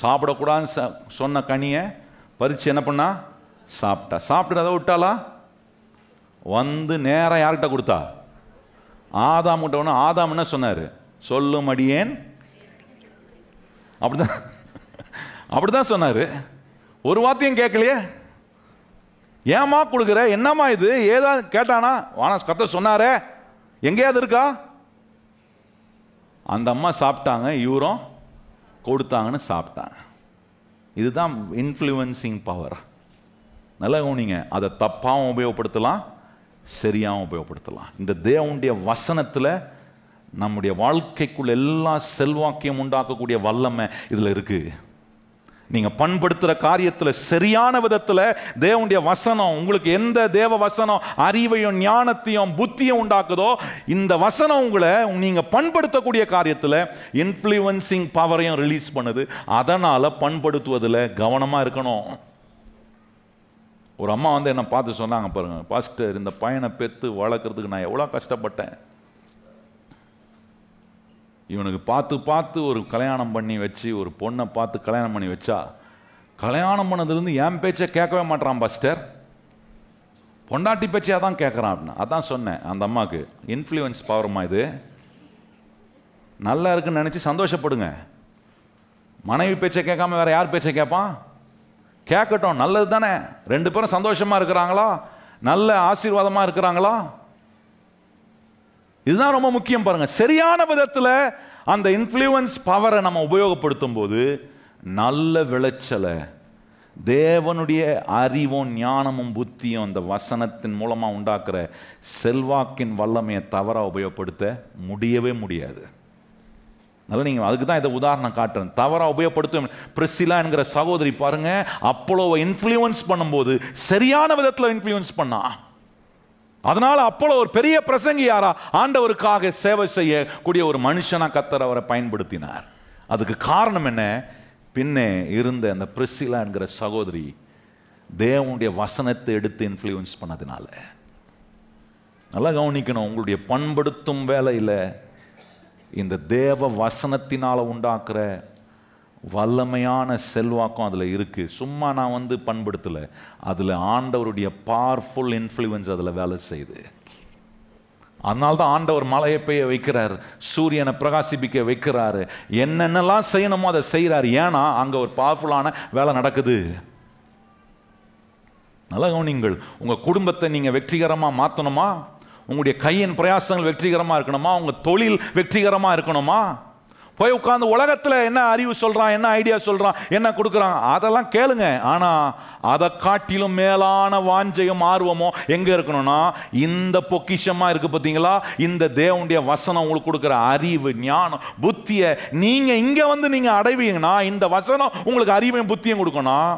சாப்பிடக்கூடாதுன்னு சொன்ன கனியை பறிச்சு என்ன பண்ணா? சாப்பிட்டா. சாப்பிட்டு அதை விட்டாளா? நேரம் யார்கிட்ட கொடுத்தா? ஆதாம் கிட்ட. ஆதாம் என்ன சொன்னாரு? சொல்லும் அடியேன். அப்படிதான் சொன்னாரு. ஒரு வார்த்தையும் கேட்கலையே. ஏமா கொடுக்குற, என்னம்மா இது, ஏதா கேட்டானா? கர்த்தர் சொன்னாரே, எங்கேயாவது இருக்கா? அந்த அம்மா சாப்பிட்டாங்க, இவரும் கொடுத்தாங்கன்னு சாப்பிட்டாங்க. இதுதான் இன்ஃப்ளூயன்சிங் பவர். நல்லா கவனிங்க, அதை தப்பாகவும் உபயோகப்படுத்தலாம், சரியாகவும் உபயோகப்படுத்தலாம். இந்த தேவனுடைய வசனத்தில் நம்முடைய வாழ்க்கைக்குள்ள எல்லா செல்வாக்கியம் உண்டாக்கக்கூடிய வல்லமை இதில் இருக்கு. நீங்க பண்படுத்துற காரியத்தில் சரியான விதத்தில் தேவனுடைய வசனம் உங்களுக்கு எந்த தேவ வசனம் அறிவையும் ஞானத்தையும் புத்தியும் உண்டாக்குதோ, இந்த வசனம் உங்களை நீங்க பண்படுத்தக்கூடிய காரியத்தில் இன்ஃப்ளூயன்சிங் பவரையும் ரிலீஸ் பண்ணுது. அதனால பண்படுத்துவதில் கவனமா இருக்கணும். ஒரு அம்மா வந்து என்ன பார்த்து சொன்னாங்க பாருங்க, பாஸ்டர் இந்த பையனை பெற்று வளர்க்கறதுக்கு நான் எவ்வளோ கஷ்டப்பட்டேன். இவனுக்கு பார்த்து பார்த்து ஒரு கல்யாணம் பண்ணி வச்சு, ஒரு பொண்ணை பார்த்து கல்யாணம் பண்ணி வச்சா, கல்யாணம் பண்ணதுலேருந்து என் பேச்சை கேட்கவே மாட்டான் பாஸ்டர், பொண்டாட்டி பேச்சையாக தான் கேட்குறான் அப்படின்னா. அதான் சொன்னேன் அந்த அம்மாவுக்கு, இன்ஃப்ளூயன்ஸ் பவர்மா இது, நல்லா இருக்குன்னு நினச்சி சந்தோஷப்படுங்க. மனைவி பேச்சை கேட்காம வேற யார் பேச்சை கேட்பான்? கேட்கட்டும், நல்லது தானே. 2 பேரும் சந்தோஷமா இருக்கிறாங்களா, நல்ல ஆசீர்வாதமா இருக்கிறாங்களா, இதுதான் ரொம்ப முக்கியம். பாருங்க, சரியான விதத்தில் அந்த இன்ஃப்ளூயன்ஸ் பவரை நம்ம உபயோகப்படுத்தும் போது நல்ல விளைச்சலை, தேவனுடைய அறிவும் ஞானமும் புத்தியும் அந்த வசனத்தின் மூலமா உண்டாக்குற செல்வாக்கின் வல்லமையை தவறா உபயோகப்படுத்த முடியவே முடியாது. அதனால நீங்க அதுக்கு தான் இதை உதாரணம் காட்டுறேன். தவறா உபயோகப்படுத்தும் பிரிசிலா என்கிற சகோதரி பாருங்க, அப்போலோவை இன்ஃப்ளூயன்ஸ் பண்ணும்போது சரியான விதத்தில் இன்ஃப்ளூயன்ஸ் பண்ணா. அதனால அப்போலோ ஒரு பெரிய பிரசங்கியாரா, ஆண்டவருக்காக சேவை செய்யக்கூடிய ஒரு மனுஷனா கர்த்தர் அவரை பயன்படுத்தினார். அதுக்கு காரணம் என்ன? பின்னே இருந்த அந்த பிரிசிலா என்கிற சகோதரி தேவனுடைய வசனத்தை எடுத்து இன்ஃப்ளூயன்ஸ் பண்ணதுனால. நல்லா கவனிக்கணும், உங்களுடைய பண்படுத்தும் வேலையில் இந்த தேவ வசனத்தினால உண்டாக்குற வல்லமையான செல்வாக்கம் அதில் இருக்கு. சும்மா நான் வந்து பண்படுத்தலை, அதில் ஆண்டவருடைய பவர்ஃபுல் இன்ஃப்ளூயன்ஸ் அதில் வேலை செய்யுது. அதனால தான் ஆண்டவர் மழையை பெய்ய வைக்கிறார், சூரியனை பிரகாசிப்பிக்க வைக்கிறாரு, என்னென்னலாம் செய்யணுமோ அதை செய்கிறார். ஏன்னா அங்கே ஒரு பவர்ஃபுல்லான வேலை நடக்குது. நல்லா கவனிங்கள், உங்கள் குடும்பத்தை நீங்கள் வெற்றிகரமாக மாற்றணுமா, உங்களுடைய கையின் பிரயாசங்கள் வெற்றிகரமாக இருக்கணுமா, உங்கள் தொழில் வெற்றிகரமாக இருக்கணுமா, போய் உட்கார்ந்து உலகத்தில் என்ன அறிவு சொல்கிறான், என்ன ஐடியா சொல்கிறான், என்ன கொடுக்குறான் அதெல்லாம் கேளுங்க. ஆனால் அதை காட்டிலும் மேலான வாஞ்சையும் ஆர்வமோ எங்கே இருக்கணும்னா, இந்த பொக்கிஷமாக இருக்குது பார்த்தீங்களா, இந்த தேவனுடைய வசனம் உங்களுக்கு கொடுக்குற அறிவு ஞானம் புத்தியை நீங்கள் இங்கே வந்து நீங்கள் அடைவீங்கன்னா, இந்த வசனம் உங்களுக்கு அறிவையும் புத்தியும் கொடுக்கணும்,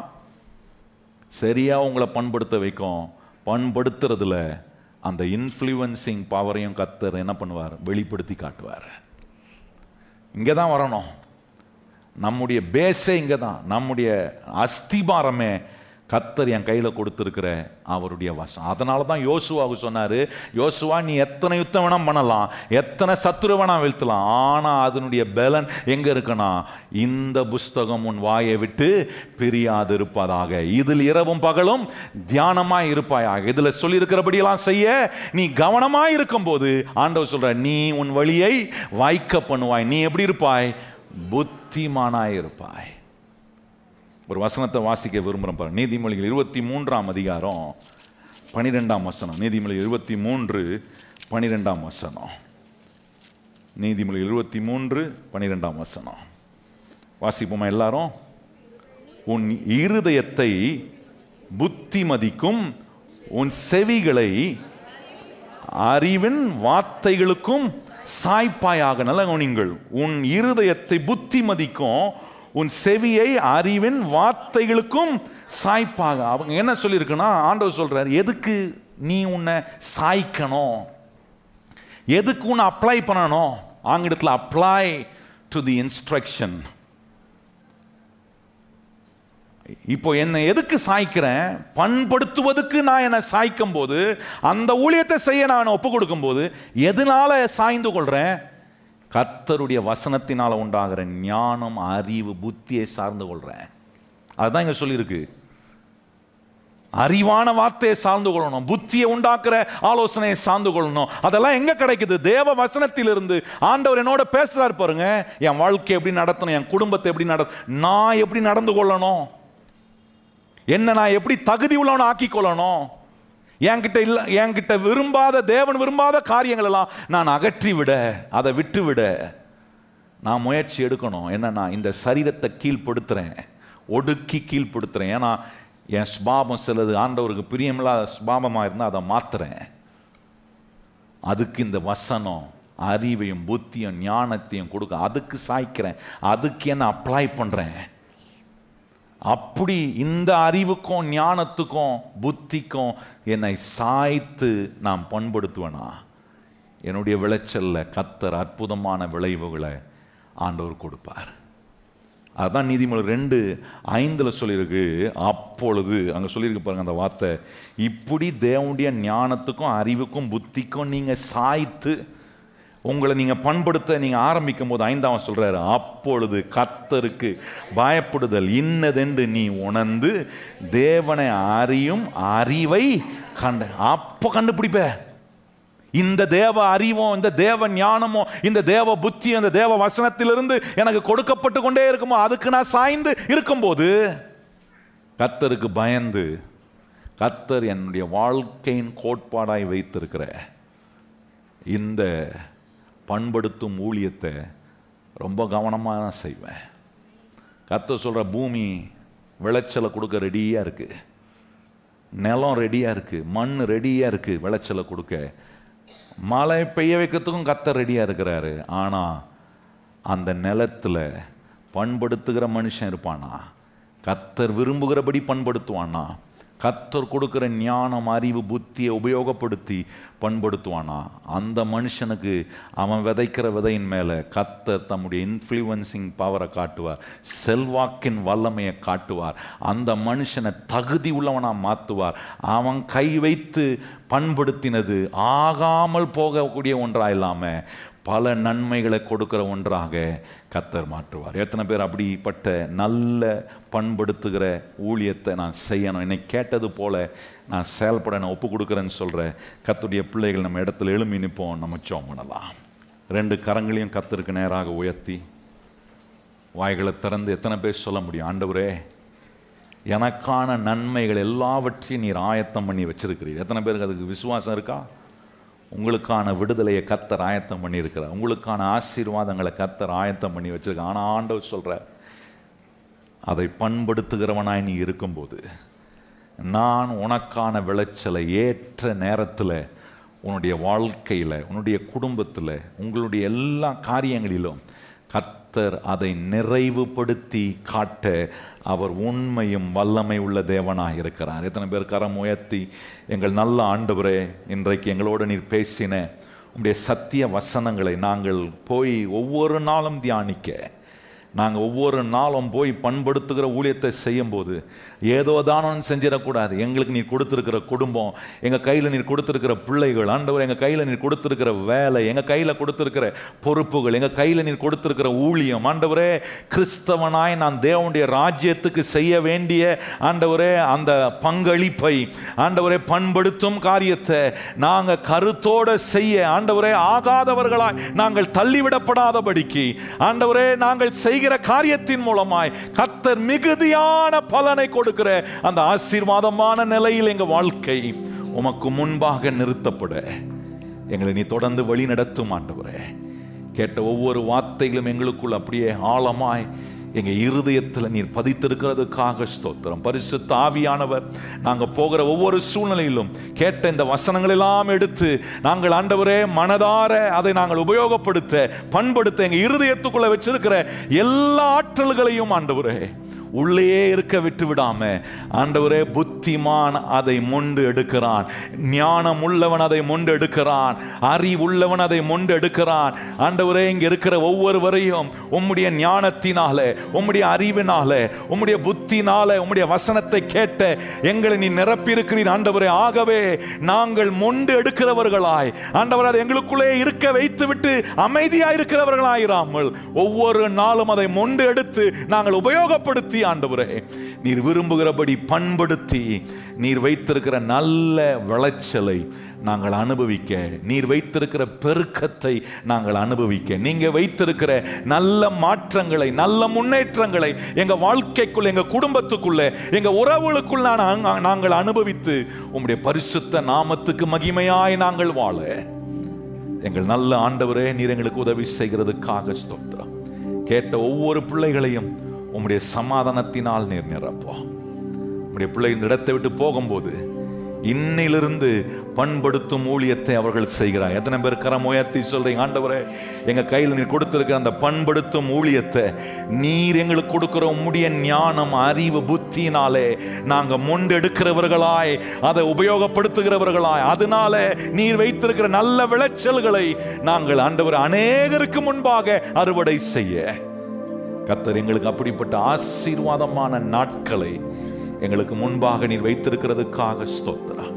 சரியாக உங்களை பண்படுத்த வைக்கும். பண்படுத்துறதுல அந்த இன்ஃப்ளூயன்சிங் பவரையும் கர்த்தர் என்ன பண்ணுவார்? வெளிப்படுத்தி காட்டுவார். இங்கே தான் வரணும். நம்முடைய பேஸே இங்கே தான், நம்முடைய அஸ்திபாரமே கர்த்தர் என் கையில் கொடுத்துருக்கிற அவருடைய வசம். அதனால தான் யோசுவாவுக்கு சொன்னார், யோசுவா நீ எத்தனை யுத்தம் வேணாம் பண்ணலாம், எத்தனை சத்துரு வேணாம் வீழ்த்தலாம், ஆனால் அதனுடைய பலன் எங்கே இருக்குன்னா, இந்த புஸ்தகம் உன் வாயை விட்டு பிரியாது இருப்பதாக, இதில் இரவும் பகலும் தியானமாய் இருப்பாயாக. இதில் சொல்லியிருக்கிறபடியெல்லாம் செய்ய நீ கவனமாய் இருக்கும்போது ஆண்டவர் சொல்ற, நீ உன் வழியை வாய்க்க பண்ணுவாய், நீ எப்படி இருப்பாய்? புத்திமானாய் இருப்பாய். ஒரு வசனத்தை வாசிக்க விரும்புகிறேன் பாருங்க. நீதிமொழிகள் 23ஆம் அதிகாரம் 12ஆம் வசனம். நீதிமொழிகள் 23:12 வசனம். நீதிமொழிகள் 23:12 வசனம் வாசிப்போமா எல்லாரும்? உன் இருதயத்தை புத்திமதிக்கும், உன் செவிகளை அறிவின் வார்த்தைகளுக்கும் சாய்ப்பாயாக. நல்ல கவனிங்கள், உன் இருதயத்தை புத்திமதிக்கும், உன் செவியை அறிவின் வார்த்தைகளுக்கும் சாய்ப்பாக. அவங்க என்ன சொல்லியிருக்குன்னா, ஆண்டவர் சொல்றார், எதுக்கு நீ உன்னை சாய்க்கணும், எதுக்கு உன்னை அப்ளை பண்ணணும்? ஆங்கிலத்தில் அப்ளை டு தி இன்ஸ்ட்ரக்ஷன். இப்போ என்னை எதுக்கு சாய்க்கிறேன்? பண்படுத்துவதற்கு நான் என்னை சாய்க்கும் போது, அந்த ஊழியத்தை செய்ய நான் ஒப்பு கொடுக்கும் போது எதனால சாய்ந்து கொள்றேன்? கர்த்தருடைய வசனத்தினால உண்டாகிற ஞானம் அறிவு புத்தியை சார்ந்து கொள்றேன். அதுதான் இங்க சொல்லியிருக்கு. அறிவான வார்த்தையை சார்ந்து கொள்ளணும், புத்தியை உண்டாக்குற ஆலோசனையை சார்ந்து கொள்ளணும். அதெல்லாம் எங்க கிடைக்குது? தேவ வசனத்திலிருந்து. ஆண்டவர் என்னோட பேசுறாரு பாருங்க, என் வாழ்க்கை எப்படி நடத்தணும், என் குடும்பத்தை எப்படி நான் எப்படி நடந்து கொள்ளணும், என்ன நான் எப்படி தகுதி உள்ளவன ஆக்கி கொள்ளணும், என்கிட்ட விரும்பாத, தேவன் விரும்பாத காரியங்கள் எல்லாம் நான் அகற்றி விட, அதை விட்டு விட நான் முயற்சி எடுக்கணும். என்னன்னா, இந்த சரீரத்தை கீழ்ப்படுத்துறேன், ஒடுக்கி கீழ்ப்படுத்துறேன். ஏன்னா என் சுபாவம் சிலது ஆண்டவருக்கு பிரியமில்லாத சுபாவமாக இருந்தால் அதை மாத்துறேன். அதுக்கு இந்த வசனம் அறிவையும் புத்தியும் ஞானத்தையும் கொடுக்க, அதுக்கு சாய்க்கிறேன், அதுக்கு என்ன அப்ளை பண்ணுறேன். அப்படி இந்த அறிவுக்கும் ஞானத்துக்கும் புத்திக்கும் என்னை சாய்த்து நான் பண்படுத்துவேனா, என்னுடைய விளைச்சல்ல கர்த்தர் அற்புதமான விளைவுகளை ஆண்டவர் கொடுப்பார். அதுதான் நீதிமொழி 2:5 சொல்லியிருக்கு. அப்பொழுது அங்கே சொல்லியிருக்கு பாருங்க அந்த வார்த்தை, இப்படி தேவனுடைய ஞானத்துக்கும் அறிவுக்கும் புத்திக்கும் நீங்கள் சாய்த்து உங்களை நீங்கள் பண்படுத்த நீங்கள் ஆரம்பிக்கும் போது 5 சொல்கிறாரு, அப்பொழுது கர்த்தருக்கு பயப்படுதல் இன்னதென்று நீ உணர்ந்து தேவனை அறியும் அறிவை அப்போ கண்டுபிடிப்ப. இந்த தேவ அறிவும் இந்த தேவ ஞானமும் இந்த தேவ புத்தியும் இந்த தேவ வசனத்திலிருந்து எனக்கு கொடுக்கப்பட்டு கொண்டே இருக்குமோ, அதுக்கு நான் சாய்ந்து இருக்கும்போது கர்த்தருக்கு பயந்து, கர்த்தர் என்னுடைய வாழ்க்கையின் கோட்பாடாய் வைத்திருக்கிற இந்த பண்படுத்தும் ஊழியத்தை ரொம்ப கவனமாக நான் செய்வேன். கர்த்தர் சொல்கிற பூமி விளைச்சலை கொடுக்க ரெடியாக இருக்குது, நிலம் ரெடியாக இருக்குது, மண் ரெடியாக இருக்குது விளைச்சலை கொடுக்க, மழை பெய்ய வைக்கிறதுக்கும் கர்த்தர் ரெடியாக இருக்கிறாரு. ஆனால் அந்த நிலத்தில் பண்படுத்துகிற மனுஷன் இருப்பானா, கர்த்தர் விரும்புகிறபடி பண்படுத்துவானா, கர்த்தர் கொடுக்குற ஞானம் அறிவு புத்தியை உபயோகப்படுத்தி பண்படுத்துவானா, அந்த மனுஷனுக்கு அவன் விதைக்கிற விதையின் மேலே கர்த்தர் தம்முடைய இன்ஃப்ளூயன்சிங் பவரை காட்டுவார், செல்வாக்கின் வல்லமையை காட்டுவார், அந்த மனுஷனை தகுதி உள்ளவனாக மாற்றுவார். அவன் கை வைத்து பண்படுத்தினது ஆகாமல் போகக்கூடிய ஒன்றாக இல்லாமல் பல நன்மைகளை கொடுக்கிற ஒன்றாக கர்த்தர் மாற்றுவார். எத்தனை பேர் அப்படிப்பட்ட நல்ல பண்படுத்துகிற ஊழியத்தை நான் செய்யணும், என்னை கேட்டது போல நான் செயல்பட நான் ஒப்பு கொடுக்குறேன்னு சொல்கிற கர்த்தருடைய பிள்ளைகள் நம்ம இடத்துல எழும்பி நிற்போம். நம்ம ஜெபம் பண்ணலாம். 2 கரங்களையும் கர்த்தருக்கு நேராக உயர்த்தி வாய்களை திறந்து எத்தனை பேர் சொல்ல முடியும், ஆண்டவரே எனக்கான நன்மைகள் எல்லாவற்றையும் நீர் ஆயத்தம் பண்ணி வச்சிருக்கிறீர். எத்தனை பேருக்கு அதுக்கு விசுவாசம் இருக்கா? உங்களுக்கான விடுதலையை கர்த்தர் ஆயத்தம் பண்ணியிருக்கிறார், உங்களுக்கான ஆசீர்வாதங்களை கர்த்தர் ஆயத்தம் பண்ணி வச்சிருக்க. ஆனால் ஆண்டவர் சொல்கிற அதை பண்படுத்துகிறவனாய் நீ இருக்கும்போது நான் உனக்கான விளைச்சலை ஏற்ற நேரத்தில் உன்னுடைய வாழ்க்கையில் உன்னுடைய குடும்பத்தில் உங்களுடைய எல்லா காரியங்களிலும் கர்த்தர் அதை நிறைவுபடுத்தி காட்ட அவர் உண்மையும் வல்லமை உள்ள தேவனாக இருக்கிறார். எத்தனை பேர் கரம் உயர்த்தி எங்கள் நல்ல ஆண்டவரே, இன்றைக்கு எங்களோடு நீர் பேசின உங்களுடைய சத்திய வசனங்களை நாங்கள் போய் ஒவ்வொரு நாளும் தியானிக்க, நாங்கள் ஒவ்வொரு நாளும் போய் பண்படுத்துகிற ஊழியத்தை செய்யும்போது ஏதோ தானம் செஞ்சிடக்கூடாது. எங்களுக்கு நீர் கொடுத்துருக்கிற குடும்பம், எங்கள் கையில் நீர் கொடுத்துருக்கிற பிள்ளைகள், ஆண்டவர் எங்கள் கையில் நீர் கொடுத்துருக்கிற வேலை, எங்கள் கையில் கொடுத்துருக்கிற பொறுப்புகள், எங்கள் கையில் நீர் கொடுத்துருக்கிற ஊழியம், ஆண்டவரே கிறிஸ்தவனாய் நான் தேவனுடைய ராஜ்யத்துக்கு செய்ய வேண்டிய ஆண்டவரே அந்த பங்களிப்பை ஆண்டவரே பண்படுத்தும் காரியத்தை நாங்கள் கருத்தோடு செய்ய ஆண்டவரே ஆகாதவர்களாய் நாங்கள் தள்ளிவிடப்படாதபடிக்கு ஆண்டவரே நாங்கள் செய்கிற காரியத்தின் மூலமாய் கர்த்தர் மிகுதியான பலனை கொடுக்கிற அந்த ஆசீர்வாதமான நிலையில் எங்க வாழ்க்கை உமக்கு முன்பாக நிறுத்தப்பட எங்களை நீ தொடர்ந்து வழி நடத்தும் ஆண்டவரே. கேட்ட ஒவ்வொரு வார்த்தைகளும் எங்களுக்குள் அப்படியே ஆழமாய் எங்க இருதயத்தில் நீர் பதித்திருக்கிறதுக்காக ஸ்தோத்திரம். பரிசுத்த ஆவியானவர் நாங்கள் போகிற ஒவ்வொரு சூழ்நிலையிலும் கேட்ட இந்த வசனங்கள் எல்லாம் எடுத்து நாங்கள் ஆண்டவரே மனதார அதை நாங்கள் உபயோகப்படுத்த பண்படுத்த எங்க இருதயத்துக்குள்ள வச்சிருக்கிற எல்லா ஆற்றல்களையும் ஆண்டவரே உள்ளே இருக்க விட்டு விடாம ஆண்டவரே புத்திமான் அதை மொண்டு எடுக்கிறான், ஞானம் உள்ளவன் அதை மொண்டு எடுக்கிறான், அறிவுள்ளவன் அதை மொண்டு எடுக்கிறான். ஆண்டவரே இங்க இருக்கிற ஒவ்வொருவரையும் உம்முடைய ஞானத்தினால உம்முடைய அறிவினால உம்முடைய புத்தினால உம்முடைய வசனத்தை கேட்ட எங்களை நீ நிரப்பியிருக்கிறீர் ஆண்டவரே. ஆகவே நாங்கள் மொண்டு எடுக்கிறவர்களாய் ஆண்டவர் அதை எங்களுக்குள்ளே இருக்க வைத்து விட்டு அமைதியாய் இருக்கிறவர்களாயிராமல் ஒவ்வொரு நாளும் அதை மொண்டு எடுத்து நாங்கள் உபயோகப்படுத்தி ஆண்டவரே நீர் விரும்புகிறபடி பண்படுத்தி நீர் வைத்திருக்கிற நல்ல விளைச்சலை நாங்கள் அனுபவிக்க, நீர் வைத்திருக்கிற பெருக்கத்தை நாங்கள் அனுபவிக்க, நீங்க வைத்திருக்கிற நல்ல மாற்றங்களை நல்ல முன்னேற்றங்களை எங்க வாழ்க்கைக்குள்ள எங்க குடும்பத்துக்குள்ள எங்க உறவுகளுக்குள் நாங்கள் அனுபவித்து உம்முடைய பரிசுத்த நாமத்துக்கு மகிமையாய் நாங்கள் வாழ எங்கள் நல்ல ஆண்டவரே நீர் எங்களுக்கு உதவி செய்கிறதுக்காக ஸ்தோத்திரம். கேட்ட ஒவ்வொரு பிள்ளைகளையும் உம்முடைய சமாதானத்தினால் நீர் நிரப்போம். உம்முடைய பிள்ளை இந்த இடத்தை விட்டு போகும்போது இன்னிலிருந்து பண்படுத்தும் ஊழியத்தை அவர்கள் செய்கிறார். எத்தனை பேர் கரம் உயர்த்தி சொல்றீங்க, ஆண்டவரே எங்க கையில் நீர் கொடுத்திருக்கிற அந்த பண்படுத்தும் ஊழியத்தை நீர் எங்களுக்கு கொடுக்கிற உம்முடைய ஞானம், அறிவு, புத்தியினாலே நாங்க முண்டெடுக்கிறவர்களாய், அதை உபயோகப்படுத்துகிறவர்களாய், அதனால நீர் வைத்திருக்கிற நல்ல விளைச்சல்களை நாங்கள் ஆண்டவர் அநேகருக்கு முன்பாக அறுவடை செய்ய கர்த்தர் எங்களுக்கு அப்படிப்பட்ட ஆசீர்வாதமான நாட்களை எங்களுக்கு முன்பாக நீர் வைத்திருக்கிறதுக்காக ஸ்தோத்திரம்.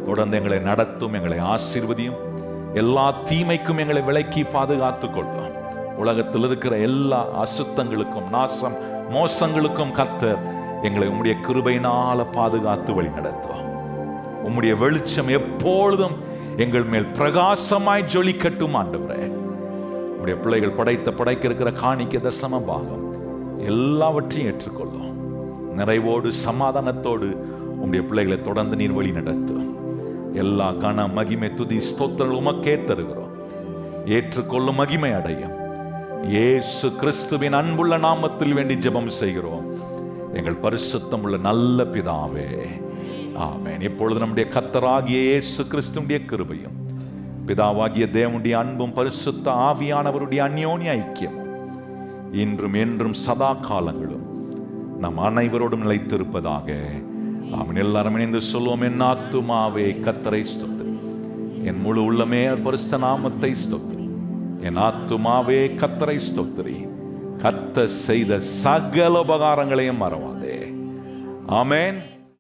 தொடர்ந்து எங்களை நடத்தும், எங்களை ஆசீர்வதியும், எல்லா தீமைக்கும் எங்களை விலக்கி பாதுகாத்துக் கொள்ளும். உலகத்தில் இருக்கிற எல்லா அசுத்தங்களுக்கும், நாசம், மோசங்களுக்கும் கர்த்தர் எங்களை உம்முடைய கிருபையினால பாதுகாத்து வழி நடத்தும். உம்முடைய வெளிச்சம் எப்பொழுதும் எங்கள் மேல் பிரகாசமாய் ஜொலிக்கட்டும். ஆண்டவரே, உம்முடைய பிள்ளைகள் படைக்க இருக்கிற காணிக்கை, தசம பாகம் எல்லாவற்றையும் ஏற்றுக்கொள்ளும். நிறைவோடு சமாதானத்தோடு உம்முடைய பிள்ளைகளை தொடர்ந்து நீர் வழி நடத்தும். எல்லா கன, மகிமை, துதி, ஸ்தோத்திரங்கள் உமக்கே தருகிறோம். ஏற்றுக்கொள்ளும், மகிமை அடையும். இயேசு கிறிஸ்துவின் அன்புள்ள நாமத்தில் வேண்டி ஜெபம் செய்கிறோம் எங்கள் பரிசுத்தம் உள்ள நல்ல பிதாவே, ஆமென். இப்பொழுது நம்முடைய கர்த்தராகிய இயேசு கிறிஸ்துவின் கிருபையும், பிதாவாகிய தேவனுடைய அன்பும், பரிசுத்த ஆவியானவருடைய அந்யோன்ய ஐக்கியமும் இன்றும் என்றும் சதா காலங்களும் நம் அனைவரோடும் நிலைத்திருப்பதாக. ஆமென். எல்லாரும் இணைந்து சொல்லுவோம், என் ஆத்துமாவே கர்த்தரை ஸ்தோத்திரி, என் முழு உள்ளமே பரிசுத்த நாமத்தை ஸ்தோத்திரி. என் ஆத்துமாவே கர்த்தரை ஸ்தோத்திரி, கர்த்தர் செய்த சகல உபகாரங்களையும் மறவாதே. ஆமென்.